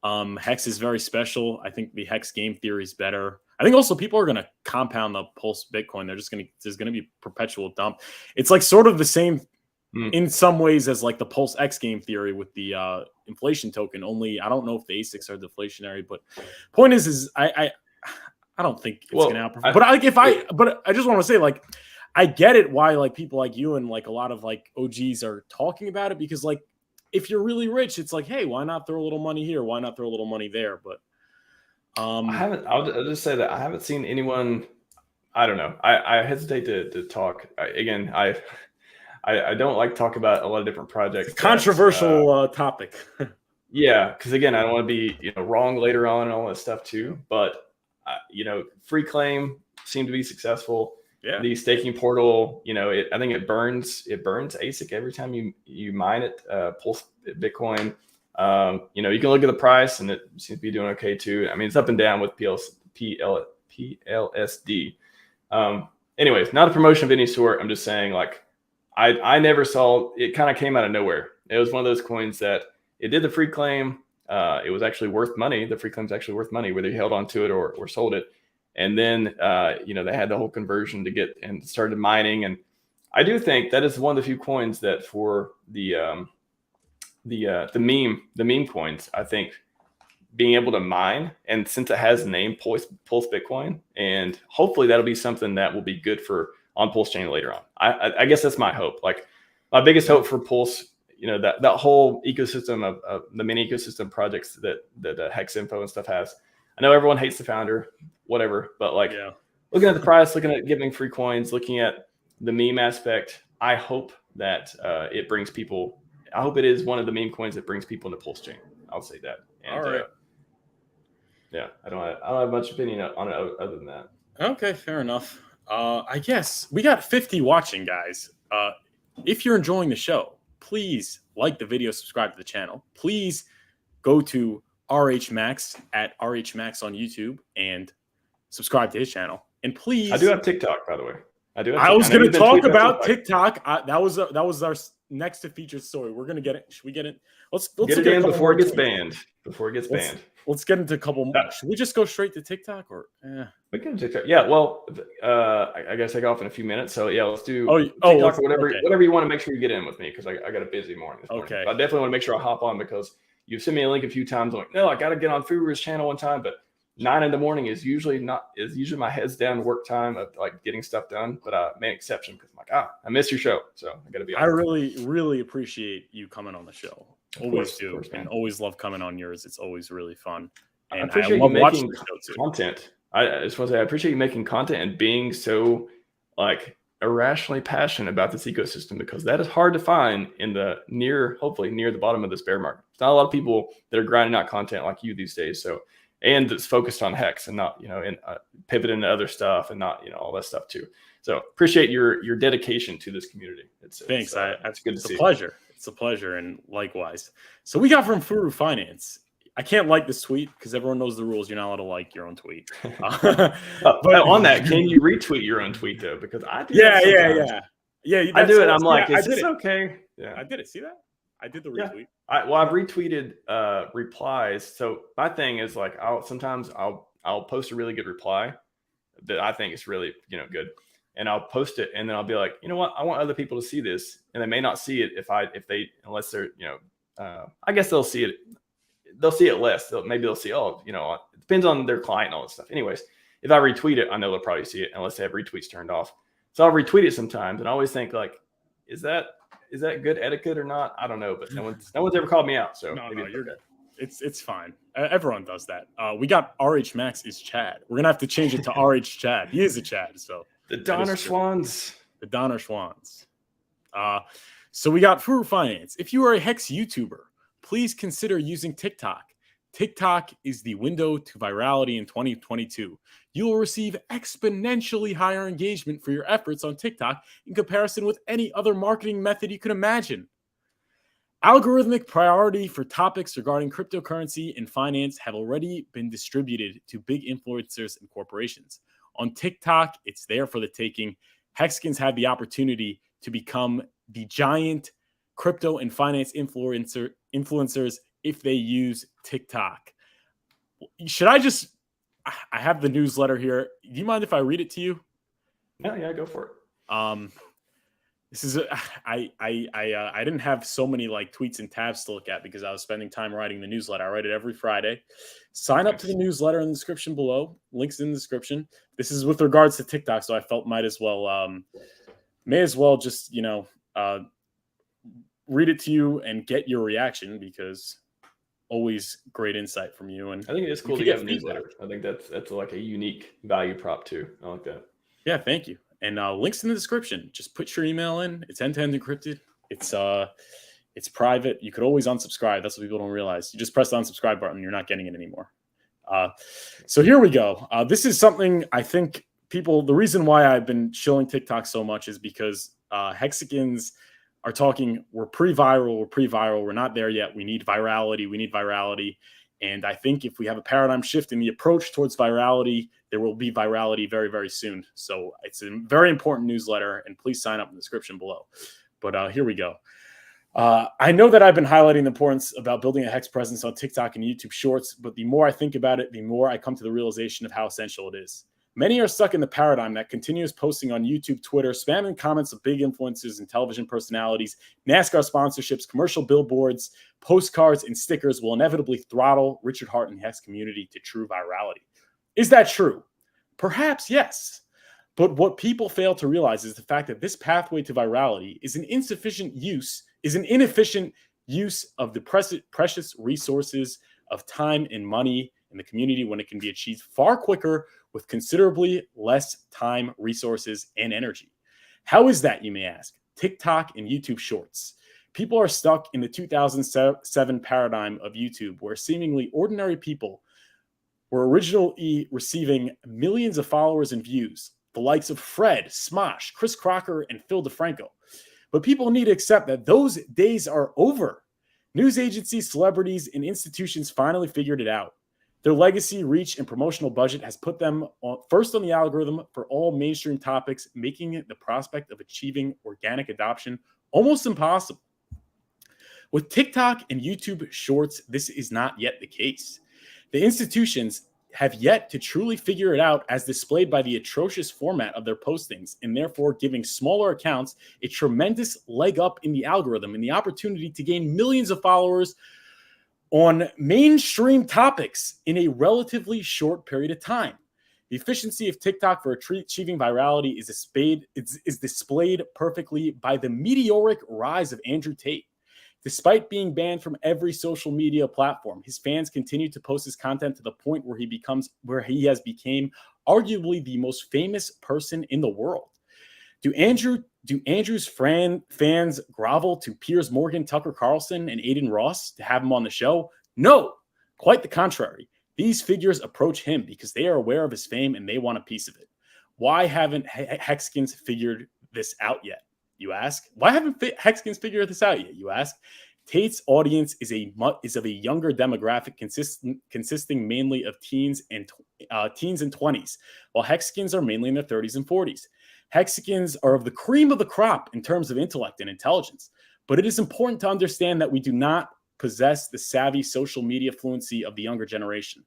Hex is very special. I think the Hex game theory is better. I think also people are going to compound the Pulse Bitcoin. There's going to be perpetual dump. It's like sort of the same in some ways as like the PulseX game theory with the inflation token. Only I don't know if the ASICs are deflationary, but point is I don't think it's going to outperform. But I just want to say, like, I get it why like people like you and like a lot of like OGs are talking about it, because like if you're really rich, it's like, hey, why not throw a little money here? Why not throw a little money there? But I'll just say that I haven't seen anyone. I don't know. I hesitate to talk. I don't like to talk about a lot of different projects. Controversial topic. Yeah, because again, I don't want to be wrong later on and all that stuff too. But free claim seemed to be successful. Yeah. The staking portal, I think it burns ASIC every time you mine it. Pulse Bitcoin. You can look at the price and it seems to be doing okay too. I mean, it's up and down with PLSD. anyways, not a promotion of any sort. I'm just saying, like, I never saw it. Kind of came out of nowhere. It was one of those coins that it did the free claim. It was actually worth money. The free claim is actually worth money, whether you held on to it or sold it. And then they had the whole conversion to get and started mining. And I do think that is one of the few coins that for the meme coins, I think being able to mine, and since it has the name Pulse Bitcoin, and hopefully that'll be something that will be good for on Pulsechain later on. I guess that's my hope. Like my biggest hope for Pulse, that whole ecosystem of the mini ecosystem projects that Hex Info and stuff has. I know everyone hates the founder, whatever, but like looking at the price, looking at giving free coins, looking at the meme aspect, I hope that it brings people. I hope it is one of the meme coins that brings people into Pulsechain. I'll say that. And, all right. I don't have much opinion on it other than that. Okay, fair enough. I guess we got 50 watching, guys. If you're enjoying the show, please like the video, subscribe to the channel. Please go to RH Max at RH Max on YouTube and subscribe to his channel. And please, I do have TikTok, by the way. I was going to talk about TikTok. That was our next to featured story. We're going to get it. Should we get it? Let's get it in before it gets banned. Before it gets banned. Let's get into a couple more. Should we just go straight to TikTok or? We can TikTok. Yeah. Well, I got to take off in a few minutes. So yeah, let's do TikTok or whatever you want to make sure you get in with me, because I got a busy morning this morning. I definitely want to make sure I hop on, because you've sent me a link a few times. I'm like, no, I got to get on Furu's channel one time, but 9 a.m. is usually my heads down work time of like getting stuff done. But I made an exception because I'm like, I missed your show, so I got to be on. I really appreciate you coming on the show. Always do, and always love coming on yours. It's always really fun. And I appreciate you making content. I just want to say I appreciate you making content and being so like irrationally passionate about this ecosystem, because that is hard to find in the hopefully near the bottom of this bear market. It's not a lot of people that are grinding out content like you these days. So, and it's focused on Hex and not, and pivot into other stuff and not, all that stuff too. So appreciate your dedication to this community. Thanks. It's good to see. It's a pleasure. It's a pleasure. And likewise. So we got from furufinance. I can't like this tweet because everyone knows the rules. You're not allowed to like your own tweet. But on that, can you retweet your own tweet though? Because I do. Yeah. I do it. I'm like, is this okay? Yeah, I did it. See that? I did the retweet. I've retweeted replies. So my thing is like, sometimes I'll post a really good reply that I think is really good, and I'll post it, and then I'll be like, you know what, I want other people to see this, and they may not see it unless they're I guess they'll see it. They'll see it less. Maybe they'll see, it depends on their client and all that stuff. Anyways, if I retweet it, I know they'll probably see it unless they have retweets turned off. So I'll retweet it sometimes, and I always think like, is that good etiquette or not? I don't know, but no one's ever called me out. So no, you're good. It's fine. Everyone does that. We got RH Max is Chad. We're gonna have to change it to RH Chad. He is a Chad. So the Donner Swans. The Donner Swans. So we got furufinance. If you are a Hex YouTuber, please consider using TikTok. TikTok is the window to virality in 2022. You will receive exponentially higher engagement for your efforts on TikTok in comparison with any other marketing method you can imagine. Algorithmic priority for topics regarding cryptocurrency and finance have already been distributed to big influencers and corporations. On TikTok, it's there for the taking. Hexkins have the opportunity to become the giant crypto and finance influencers if they use TikTok. I have the newsletter here. Do you mind if I read it to you? Yeah, go for it. This is I didn't have so many like tweets and tabs to look at because I was spending time writing the newsletter. I write it every Friday. Sign up to the newsletter in the description below. Links in the description. This is with regards to TikTok, so I felt may as well just read it to you and get your reaction, because always great insight from you. And I think it is cool to get a newsletter. I think that's like a unique value prop too. I like that. Yeah, thank you. And links in the description. Just put your email in. It's end-to-end encrypted. It's private. You could always unsubscribe. That's what people don't realize. You just press the unsubscribe button. You're not getting it anymore. So here we go. This is something I think the reason why I've been shilling TikTok so much is because Hexicans are talking, we're pre-viral, we're not there yet. We need virality. And I think if we have a paradigm shift in the approach towards virality, there will be virality very, very soon. So it's a very important newsletter, and please sign up in the description below. But here we go. I know that I've been highlighting the importance about building a Hex presence on TikTok and YouTube Shorts, but the more I think about it, the more I come to the realization of how essential it is. Many are stuck in the paradigm that continuous posting on YouTube, Twitter, spamming comments of big influencers and television personalities, NASCAR sponsorships, commercial billboards, postcards, and stickers will inevitably throttle Richard Hart and the Hex community to true virality. Is that true? Perhaps yes. But what people fail to realize is the fact that this pathway to virality is an inefficient use of the precious resources of time and money in the community when it can be achieved far quicker with considerably less time, resources, and energy. How is that, you may ask? TikTok and YouTube Shorts. People are stuck in the 2007 paradigm of YouTube, where seemingly ordinary people were originally receiving millions of followers and views, the likes of Fred, Smosh, Chris Crocker, and Phil DeFranco. But people need to accept that those days are over. News agencies, celebrities, and institutions finally figured it out. Their legacy, reach, and promotional budget has put them first on the algorithm for all mainstream topics, making it the prospect of achieving organic adoption almost impossible. With TikTok and YouTube Shorts, this is not yet the case. The institutions have yet to truly figure it out, as displayed by the atrocious format of their postings, and therefore giving smaller accounts a tremendous leg up in the algorithm and the opportunity to gain millions of followers on mainstream topics in a relatively short period of time. The efficiency of TikTok for achieving virality is displayed perfectly by the meteoric rise of Andrew Tate. Despite being banned from every social media platform, his fans continue to post his content to the point where he has become arguably the most famous person in the world. Do Andrew's fans grovel to Piers Morgan, Tucker Carlson, and Aiden Ross to have him on the show? No, quite the contrary. These figures approach him because they are aware of his fame and they want a piece of it. Why haven't Hexkins figured this out yet, you ask? Why haven't Hexkins figured this out yet, you ask? Tate's audience is of a younger demographic consisting mainly of teens and 20s, while Hexkins are mainly in their 30s and 40s. Hexicans are of the cream of the crop in terms of intellect and intelligence, but it is important to understand that we do not possess the savvy social media fluency of the younger generation.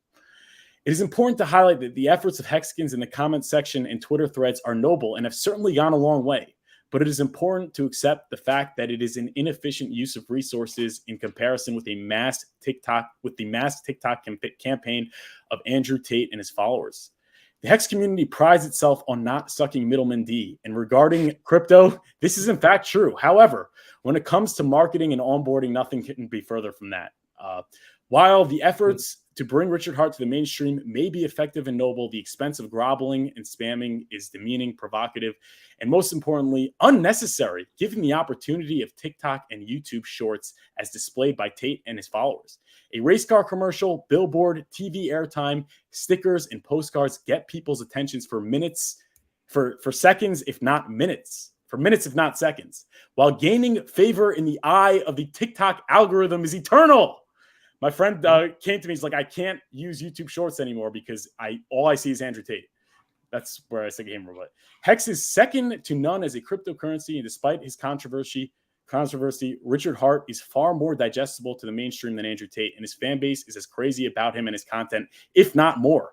It is important to highlight that the efforts of Hexicans in the comment section and Twitter threads are noble and have certainly gone a long way, but it is important to accept the fact that it is an inefficient use of resources in comparison with the mass TikTok campaign of Andrew Tate and his followers. The Hex community prides itself on not sucking middleman D. And regarding crypto, this is in fact true. However, when it comes to marketing and onboarding, nothing can be further from that. While the efforts to bring Richard Hart to the mainstream may be effective and noble, the expense of groveling and spamming is demeaning, provocative, and most importantly, unnecessary, given the opportunity of TikTok and YouTube Shorts as displayed by Tate and his followers. A race car commercial, billboard, TV airtime, stickers, and postcards get people's attentions for seconds, if not minutes. For minutes, if not seconds. While gaining favor in the eye of the TikTok algorithm is eternal. My friend came to me. He's like, I can't use YouTube Shorts anymore because all I see is Andrew Tate. That's where I say came from. But Hex is second to none as a cryptocurrency, and despite his controversy, Richard Hart is far more digestible to the mainstream than Andrew Tate, and his fan base is as crazy about him and his content, if not more.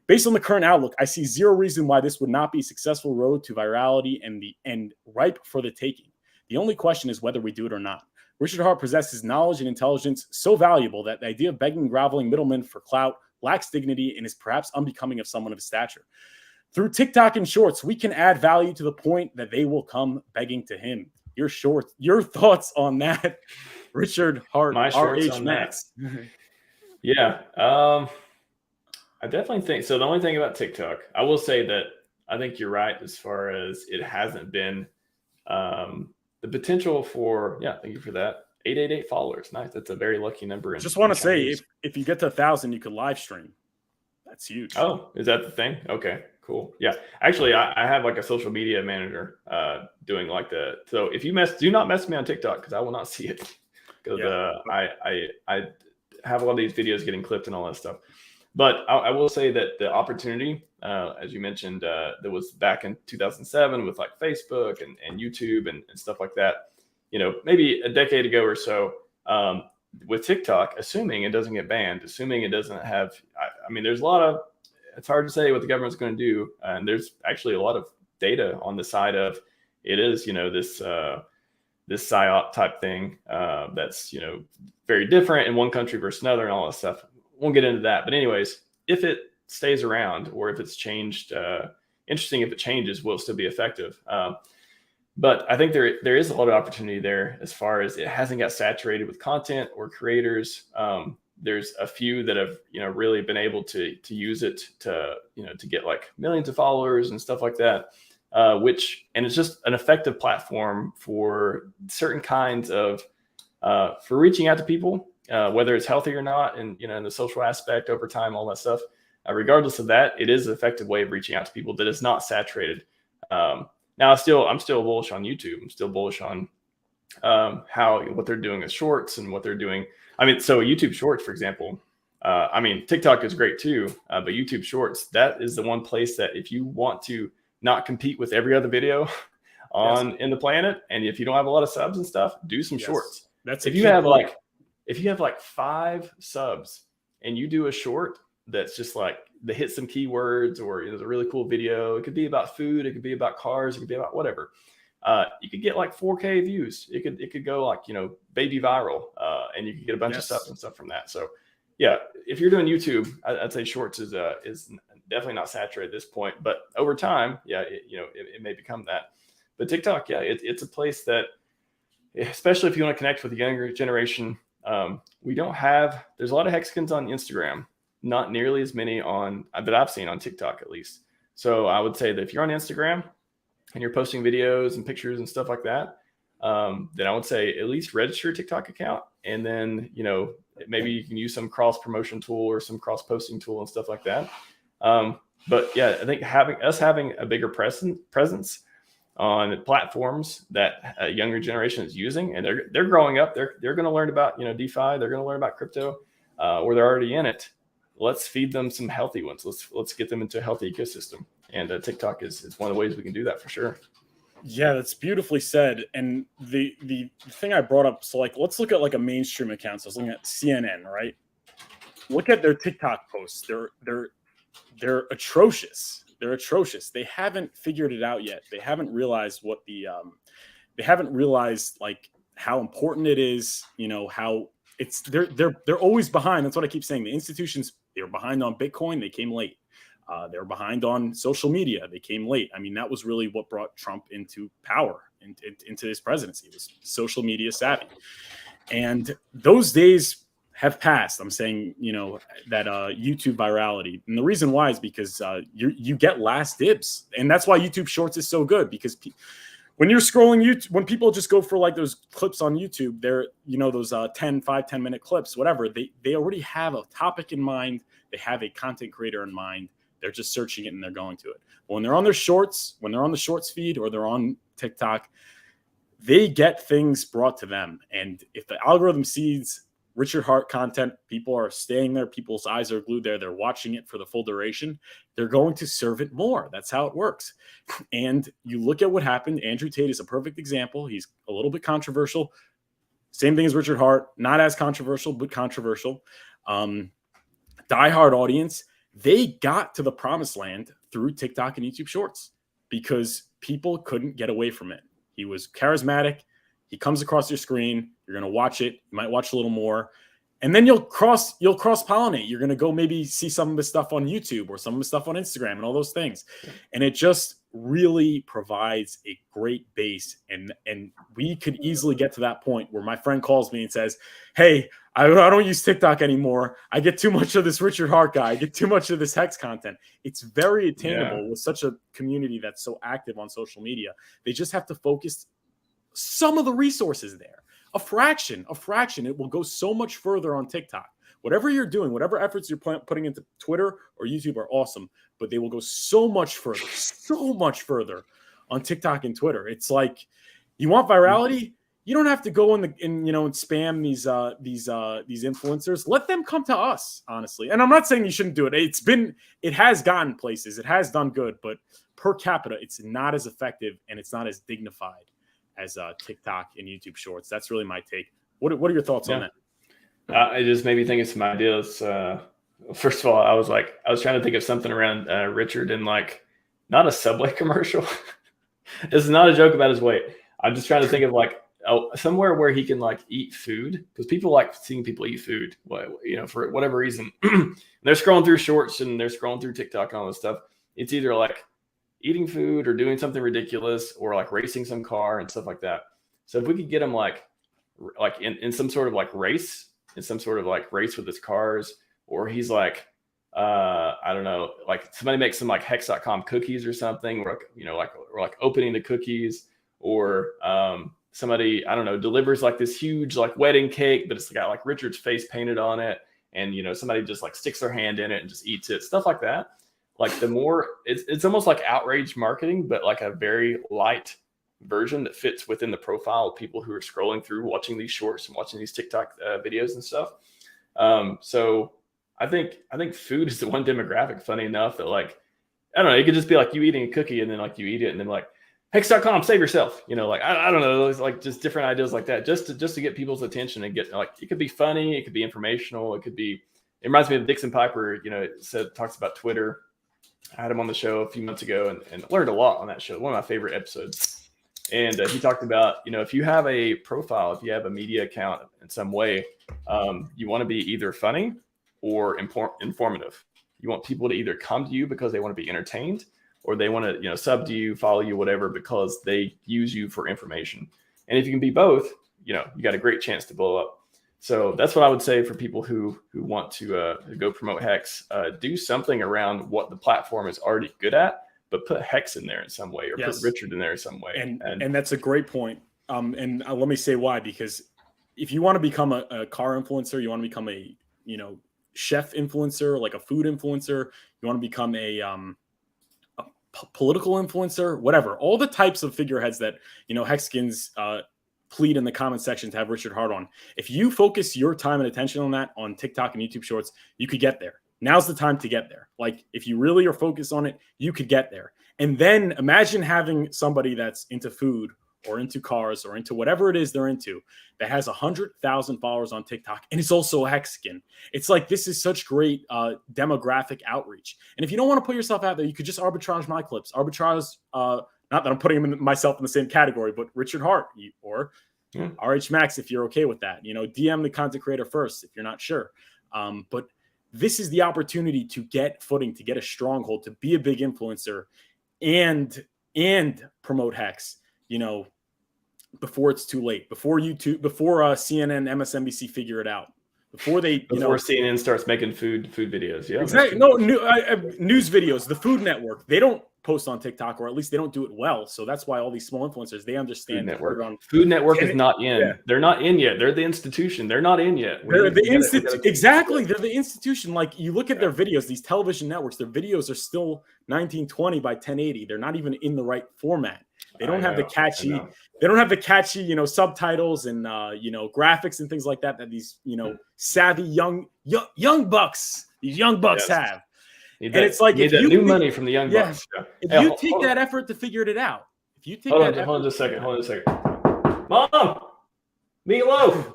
Based on the current outlook, I see zero reason why this would not be a successful road to virality and ripe for the taking. The only question is whether we do it or not. Richard Hart possesses knowledge and intelligence so valuable that the idea of begging and groveling middlemen for clout lacks dignity and is perhaps unbecoming of someone of his stature. Through TikTok and Shorts, we can add value to the point that they will come begging to him. Your thoughts on that, Richard Hart, My shorts RH on Max. Yeah, I definitely think so. The only thing about TikTok, I will say that I think you're right as far as it hasn't been the potential for, thank you for that. 888 followers. Nice. That's a very lucky number. Just want to say, if you get to 1,000, you could live stream. That's huge. Oh, is that the thing? Okay, cool. Yeah. Actually, I have like a social media manager doing like so if you do not mess me on TikTok because I will not see it. Because I have a lot of these videos getting clipped and all that stuff. But I will say that the opportunity, as you mentioned, that was back in 2007 with like Facebook and YouTube and stuff like that, maybe a decade ago or so, with TikTok, assuming it doesn't get banned, assuming it doesn't have, I mean, there's a lot of, it's hard to say what the government's going to do. And there's actually a lot of data on the side of it is, this PSYOP type thing that's, very different in one country versus another and all that stuff. Won't get into that. But anyways, if it stays around or if it's changed, interesting if it changes, will it still be effective? But I think there is a lot of opportunity there as far as it hasn't got saturated with content or creators. There's a few that have, really been able to use it to get like millions of followers and stuff like that. And it's just an effective platform for certain kinds of, for reaching out to people, whether it's healthy or not, and, in the social aspect over time, all that stuff. Regardless of that, it is an effective way of reaching out to people that is not saturated. Now, I'm still bullish on YouTube. I'm still bullish on what they're doing with shorts and what they're doing. I mean, so YouTube Shorts, for example, TikTok is great too, but YouTube Shorts, that is the one place that if you want to not compete with every other video in the planet, and if you don't have a lot of subs and stuff, do some shorts. That's if you have like 5 subs and you do a short that's just like that hits some keywords, or it's a really cool video. It could be about food, it could be about cars, it could be about whatever. You could get like 4K views. It could go like, baby viral, and you could get a bunch of subs and stuff from that. So yeah, if you're doing YouTube, I'd say shorts is definitely not saturated at this point, but over time, it may become that. But TikTok, it's a place that, especially if you want to connect with the younger generation, there's a lot of Hexicans on Instagram, not nearly as many that I've seen on TikTok at least. So I would say that if you're on Instagram and you're posting videos and pictures and stuff like that, then I would say at least register a TikTok account. And then, maybe you can use some cross promotion tool or some cross posting tool and stuff like that. But yeah, I think having a bigger presence on platforms that a younger generation is using, and they're growing up, they're going to learn about, DeFi, they're going to learn about crypto, or they're already in it. Let's feed them some healthy ones. Let's get them into a healthy ecosystem. And TikTok is one of the ways we can do that for sure. Yeah, that's beautifully said. And the thing I brought up, so like, let's look at like a mainstream account. So I was looking at CNN, right? Look at their TikTok posts. They're atrocious. They're atrocious. They haven't figured it out yet. They haven't realized they haven't realized like how important it is, how they're always behind. That's what I keep saying. The institutions, they were behind on Bitcoin. They came late. They were behind on social media. They came late. I mean, that was really what brought Trump into power, into his presidency. It was social media savvy. And those days have passed. I'm saying, that YouTube virality. And the reason why is because you get last dibs. And that's why YouTube Shorts is so good, because when you're scrolling YouTube, when people just go for like those clips on YouTube, they're, those 5-10 minute clips, whatever, they already have a topic in mind. They have a content creator in mind. They're just searching it and they're going to it. But when they're on their shorts, when they're on the shorts feed or they're on TikTok, they get things brought to them. And if the algorithm sees Richard Hart content, people are staying there. People's eyes are glued there. They're watching it for the full duration. They're going to serve it more. That's how it works. And you look at what happened. Andrew Tate is a perfect example. He's a little bit controversial. Same thing as Richard Hart. Not as controversial, but controversial. Diehard audience. They got to the promised land through TikTok and YouTube Shorts because people couldn't get away from it. He was charismatic. He comes across your screen. You're going to watch it. You might watch a little more. And then you'll cross-pollinate. You're going to go maybe see some of the stuff on YouTube or some of the stuff on Instagram and all those things. And it just really provides a great base. And we could easily get to that point where my friend calls me and says, hey, I don't use TikTok anymore. I get too much of this Richard Hart guy. I get too much of this Hex content. It's very attainable with such a community that's so active on social media. They just have to focus some of the resources there. A fraction, it will go so much further on TikTok. Whatever you're doing, whatever efforts you're putting into Twitter or YouTube are awesome, but they will go so much further on TikTok and Twitter. It's like, you want virality? You don't have to go and spam these influencers. Let them come to us, honestly. And I'm not saying you shouldn't do it. It has gotten places. It has done good, but per capita, it's not as effective and it's not as dignified as TikTok and YouTube Shorts. That's really my take. What are your thoughts on that? It just made me think of some ideas. First of all, I was trying to think of something around Richard and like not a Subway commercial. This is not a joke about his weight. I'm just trying to think of like somewhere where he can like eat food, because people like seeing people eat food, for whatever reason. They're scrolling through shorts and they're scrolling through TikTok and all this stuff. It's either like eating food or doing something ridiculous or like racing some car and stuff like that. So if we could get him like in some sort of like race, with his cars, or he's like, I don't know, like somebody makes some like hex.com cookies or something, or like opening the cookies, or somebody, I don't know, delivers like this huge like wedding cake, but it's got like Richard's face painted on it, and somebody just like sticks their hand in it and just eats it, stuff like that. Like the more it's almost like outrage marketing, but like a very light version that fits within the profile of people who are scrolling through, watching these shorts and watching these TikTok videos and stuff. So I think food is the one demographic, funny enough, that like, I don't know, it could just be like you eating a cookie and then like you eat it and then like, Hex.com, save yourself. Like, I don't know, it's like just different ideas like that, just to get people's attention and get like, it could be funny, it could be informational, it reminds me of Dixon Piper, talks about Twitter. I had him on the show a few months ago and learned a lot on that show. One of my favorite episodes. And he talked about, if you have a profile, if you have a media account in some way, you want to be either funny or informative. You want people to either come to you because they want to be entertained, or they want to, sub to you, follow you, whatever, because they use you for information. And if you can be both, you got a great chance to blow up. So that's what I would say for people who want to go promote Hex. Do something around what the platform is already good at, but put Hex in there in some way, or put Richard in there in some way. And that's a great point. And let me say why, because if you want to become a car influencer, you want to become a, chef influencer, like a food influencer, you want to become a political influencer, whatever, all the types of figureheads that, Hexkins plead in the comment section to have Richard Hart on. If you focus your time and attention on that on TikTok and YouTube Shorts, you could get there. Now's the time to get there. Like, if you really are focused on it, you could get there. And then imagine having somebody that's into food or into cars or into whatever it is they're into that has 100,000 followers on TikTok and is also a Hexkin. It's like, this is such great demographic outreach. And if you don't want to put yourself out there, you could just arbitrage my clips. Arbitrage, not that I'm putting myself in the same category, but Richard Hart or RH Max, if you're okay with that. DM the content creator first if you're not sure. But this is the opportunity to get footing, to get a stronghold, to be a big influencer and promote Hex, before it's too late, before YouTube, before CNN, MSNBC figure it out, before CNN starts making food videos. Yeah, exactly. No, news videos. The Food Network, they don't post on TikTok, or at least they don't do it well. So that's why all these small influencers, they understand. Food Network is not in. Yeah. They're not in yet. They're the institution. They're not in yet. They're the institution. Exactly. They're the institution. Like, you look at their videos, these television networks, their videos are still 1920 by 1080. They're not even in the right format. They don't have the catchy. They don't have the catchy, subtitles and graphics and things like that these savvy young bucks, these young bucks have. And it's like, if you new money from the young bucks. If you take that effort to figure it out, if you take hold on just a second. Mom, meatloaf.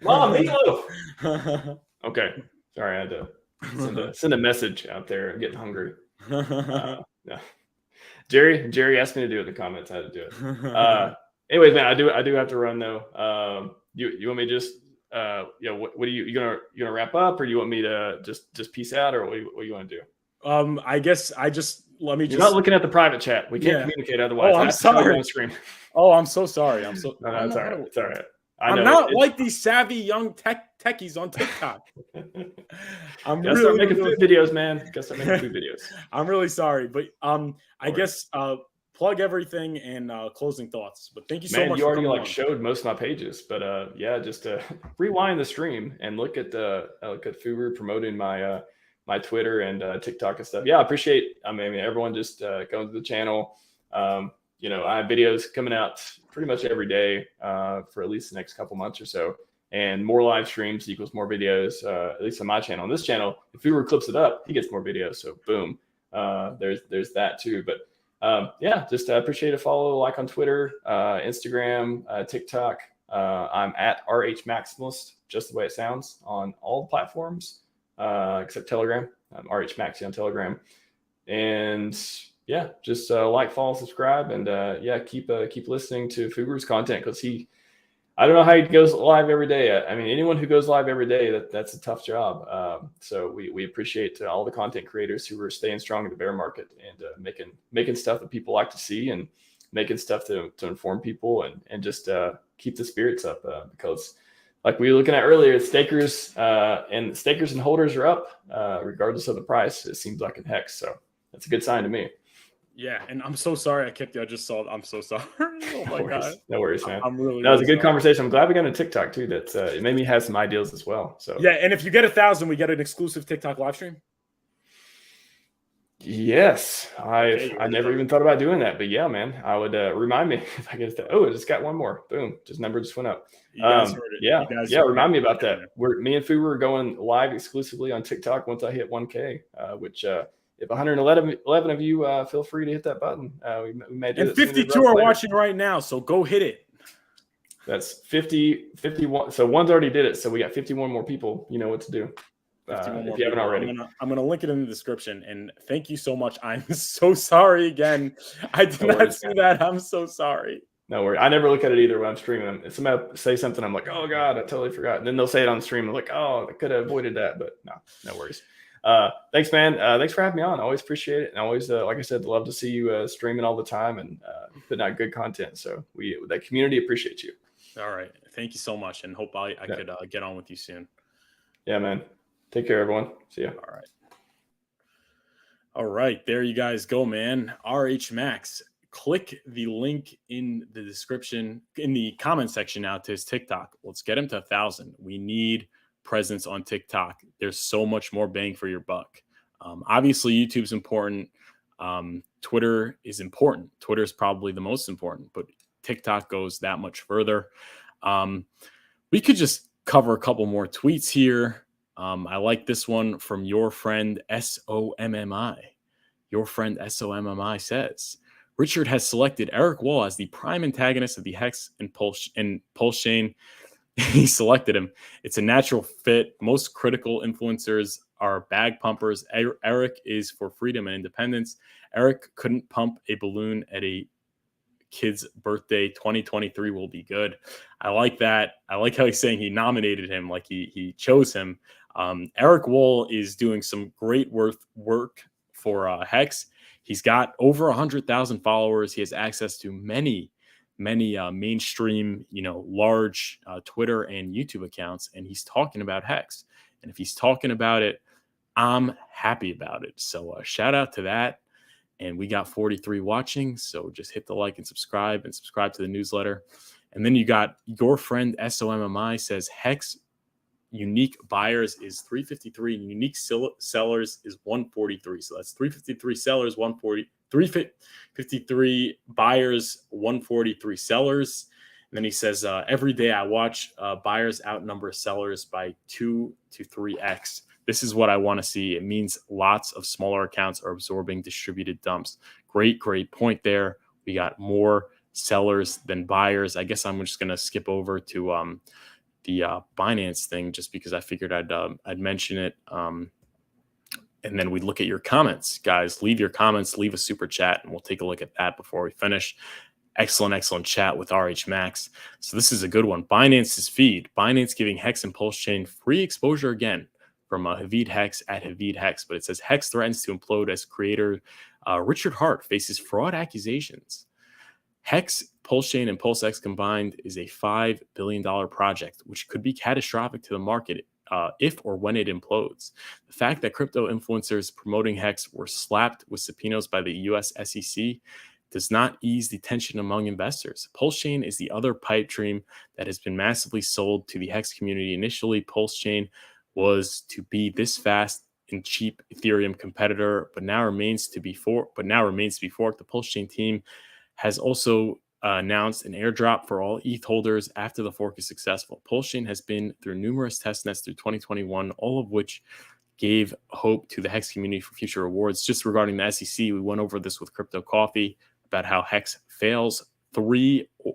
Mom, meatloaf. Okay, sorry, I had to send a message out there. I'm getting hungry. No. Jerry asked me to do it in the comments. I had to do it. Anyways, man, I do have to run though. You want me to just what are you gonna wrap up, or do you want me to just peace out, or what do you want to do? I guess you're not looking at the private chat. We can't communicate otherwise. Oh, I'm sorry. On screen. Oh, I'm so sorry. No, it's all right. It's all right. I'm not like these savvy young techies on TikTok. I'm really start making food videos, man. Gotta start making food videos. I'm really sorry, but I guess plug everything and closing thoughts. But thank you so much. You already showed most of my pages, but just rewind the stream and look at Furu promoting my my Twitter and TikTok and stuff. Yeah, I appreciate. I mean, everyone just going to the channel. I have videos coming out pretty much every day for at least the next couple months or so. And more live streams equals more videos, at least on my channel. On this channel, if Furu clips it up, he gets more videos. So boom, there's that too. But yeah, just appreciate a follow, like on Twitter, Instagram, TikTok. I'm at RH Maximalist, just the way it sounds, on all the platforms except Telegram. I'm RH Maxi on Telegram. And yeah, just like, follow, subscribe, and yeah, keep listening to Furu's content, because I don't know how he goes live every day. I mean, anyone who goes live every day, that's a tough job. So we appreciate all the content creators who are staying strong in the bear market and making stuff that people like to see, and making stuff to inform people, and just keep the spirits up, because like we were looking at earlier, stakers and holders are up regardless of the price, it seems like in Hex. So that's a good sign to me. Yeah, and I'm so sorry I kept you. I just saw it. I'm so sorry. Oh my God. No worries, man. I'm really. That was a good sorry. conversation. I'm glad we got into TikTok too. That it made me have some ideas as well. So yeah, and if you get 1,000, we get an exclusive TikTok live stream. Yes, I never even thought about doing that, but yeah, man, I would remind me if I get that. Oh, I just got one more. Boom, number just went up. You guys heard it. Yeah, remind me about that. Me and Furu are going live exclusively on TikTok once I hit 1K, which if 111 of you feel free to hit that button. We may do it. And 52 are watching right now, so go hit it. That's 51. So one's already did it, so we got 51 more people. You know what to do. If you haven't already. I'm gonna link it in the description. And thank you so much. I'm so sorry again. I did not see that. I'm so sorry. No worries. I never look at it either when I'm streaming. If somebody say something, I'm like, oh God, I totally forgot. And then they'll say it on the stream. I'm like, oh, I could have avoided that, but no worries. Thanks, man. Thanks for having me on. I always appreciate it. And always, like I said, love to see you streaming all the time and putting out good content. So that community appreciates you. All right. Thank you so much. And hope I could get on with you soon. Yeah, man. Take care, everyone. See ya. All right. All right. There you guys go, man. RH Max. Click the link in the description, in the comment section now, to his TikTok. Let's get him to 1,000. We need presence on TikTok. There's so much more bang for your buck. Obviously, YouTube's important. Twitter is important. Twitter is probably the most important, but TikTok goes that much further. We could just cover a couple more tweets here. I like this one from your friend SOMMI. Your friend SOMMI says, Richard has selected Eric Wall as the prime antagonist of the Hex and Pulsechain. He selected him. It's a natural fit. Most critical influencers are bag pumpers. Eric is for freedom and independence. Eric couldn't pump a balloon at a kid's birthday. 2023 will be good. I like that. I like how he's saying he nominated him, like he chose him. Eric Wall is doing some great work for Hex. He's got over 100,000 followers. He has access to many mainstream, large Twitter and YouTube accounts, and he's talking about Hex. And if he's talking about it, I'm happy about it. So shout out to that. And we got 43 watching. So just hit the like and subscribe to the newsletter. And then you got your friend SOMMI says Hex unique buyers is 353, unique sellers is 143. So that's 353 sellers, 353 buyers, 143 sellers. And then he says, every day I watch buyers outnumber sellers by 2 to 3x. This is what I want to see. It means lots of smaller accounts are absorbing distributed dumps. Great point there. We got more sellers than buyers. I guess I'm just going to skip over to the Binance thing, just because I figured I'd mention it. And then we look at your comments, guys. Leave your comments, leave a super chat, and we'll take a look at that before we finish. Excellent chat with RH Max. So this is a good one. Binance's feed. Binance giving Hex and Pulsechain free exposure again from Havid Hex at Havid Hex. But it says Hex threatens to implode as creator Richard Hart faces fraud accusations. Hex, Pulsechain, and PulseX combined is a $5 billion project, which could be catastrophic to the market if or when it implodes. The fact that crypto influencers promoting Hex were slapped with subpoenas by the US SEC does not ease the tension among investors. Pulsechain is the other pipe dream that has been massively sold to the Hex community. Initially, Pulsechain was to be this fast and cheap Ethereum competitor, but now remains to be forked. The Pulsechain team has also announced an airdrop for all ETH holders after the fork is successful. Pulsechain has been through numerous testnets through 2021, all of which gave hope to the Hex community for future rewards. Just regarding the SEC, we went over this with Crypto Coffee about how Hex fails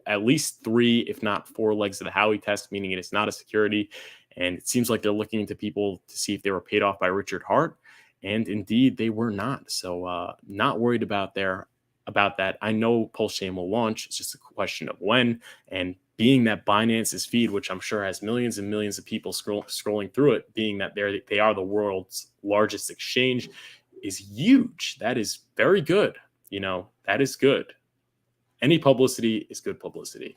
at least three, if not four legs of the Howey test, meaning it is not a security. And it seems like they're looking into people to see if they were paid off by Richard Hart. And indeed, they were not. So not worried about that. I know Pulsechain will launch. It's just a question of when. And being that Binance's feed, which I'm sure has millions and millions of people scrolling through it, being that they are the world's largest exchange, is huge. That is very good. That is good. Any publicity is good publicity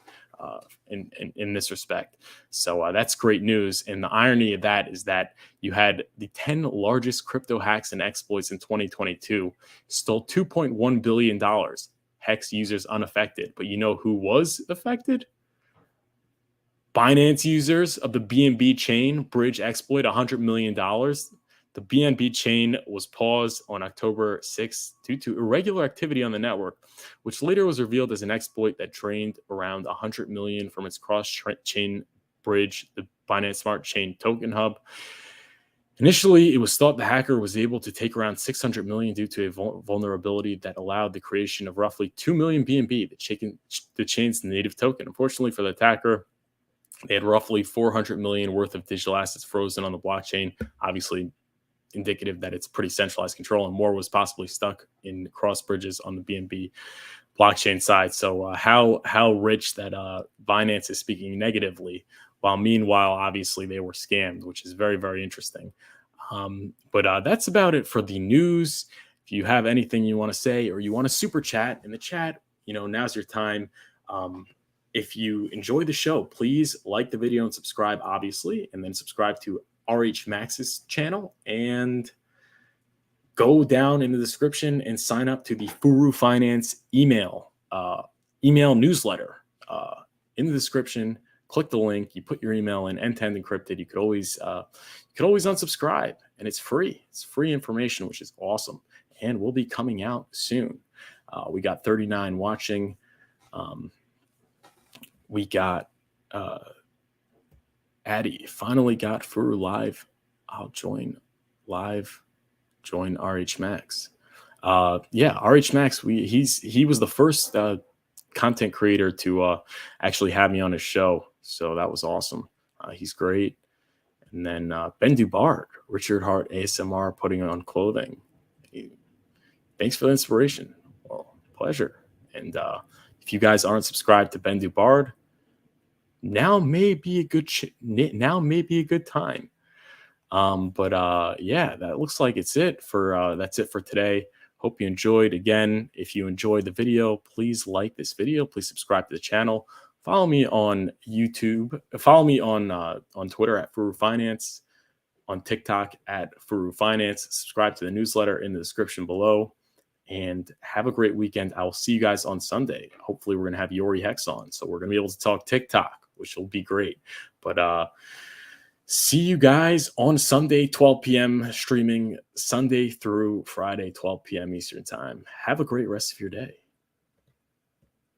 in this respect. So that's great news. And the irony of that is that you had the 10 largest crypto hacks and exploits in 2022 stole $2.1 billion. Hex users unaffected. But you know who was affected? Binance users of the BNB chain bridge exploit $100 million. The BNB chain was paused on October 6th due to irregular activity on the network, which later was revealed as an exploit that drained around $100 million from its cross-chain bridge, the Binance Smart Chain Token Hub. Initially, it was thought the hacker was able to take around $600 million due to a vulnerability that allowed the creation of roughly 2 million BNB, the chain's native token. Unfortunately for the attacker, they had roughly 400 million worth of digital assets frozen on the blockchain, obviously indicative that it's pretty centralized control, and more was possibly stuck in cross bridges on the BNB blockchain side. So how rich that Binance is speaking negatively, while meanwhile, obviously they were scammed, which is very, very interesting. But that's about it for the news. If you have anything you want to say or you want to super chat in the chat, now's your time. If you enjoy the show, please like the video and subscribe, obviously, and then subscribe to RH Max's channel, and go down in the description and sign up to the Furufinance email newsletter. In the description, click the link, you put your email in, end-to-end encrypted. You could always unsubscribe, and it's free. It's free information, which is awesome, and will be coming out soon. We got 39 watching. We got Addy finally got Furu live. I'll join RH Max. RH Max. He was the first content creator to actually have me on his show, so that was awesome. He's great. And then Ben Dubard, Richard Hart ASMR putting on clothing. Thanks for the inspiration. Well, pleasure. And if you guys aren't subscribed to Ben Dubard, now may be a good time. Yeah, that looks like that's it for today. Hope you enjoyed. Again, if you enjoyed the video, please like this video. Please subscribe to the channel. Follow me on YouTube. Follow me on Twitter at furufinance, on TikTok at furufinance. Subscribe to the newsletter in the description below. And have a great weekend. I will see you guys on Sunday. Hopefully, we're going to have Yori Hex on, so we're going to be able to talk TikTok, which will be great. But see you guys on Sunday, 12 p.m. streaming Sunday through Friday, 12 p.m. Eastern time. Have a great rest of your day.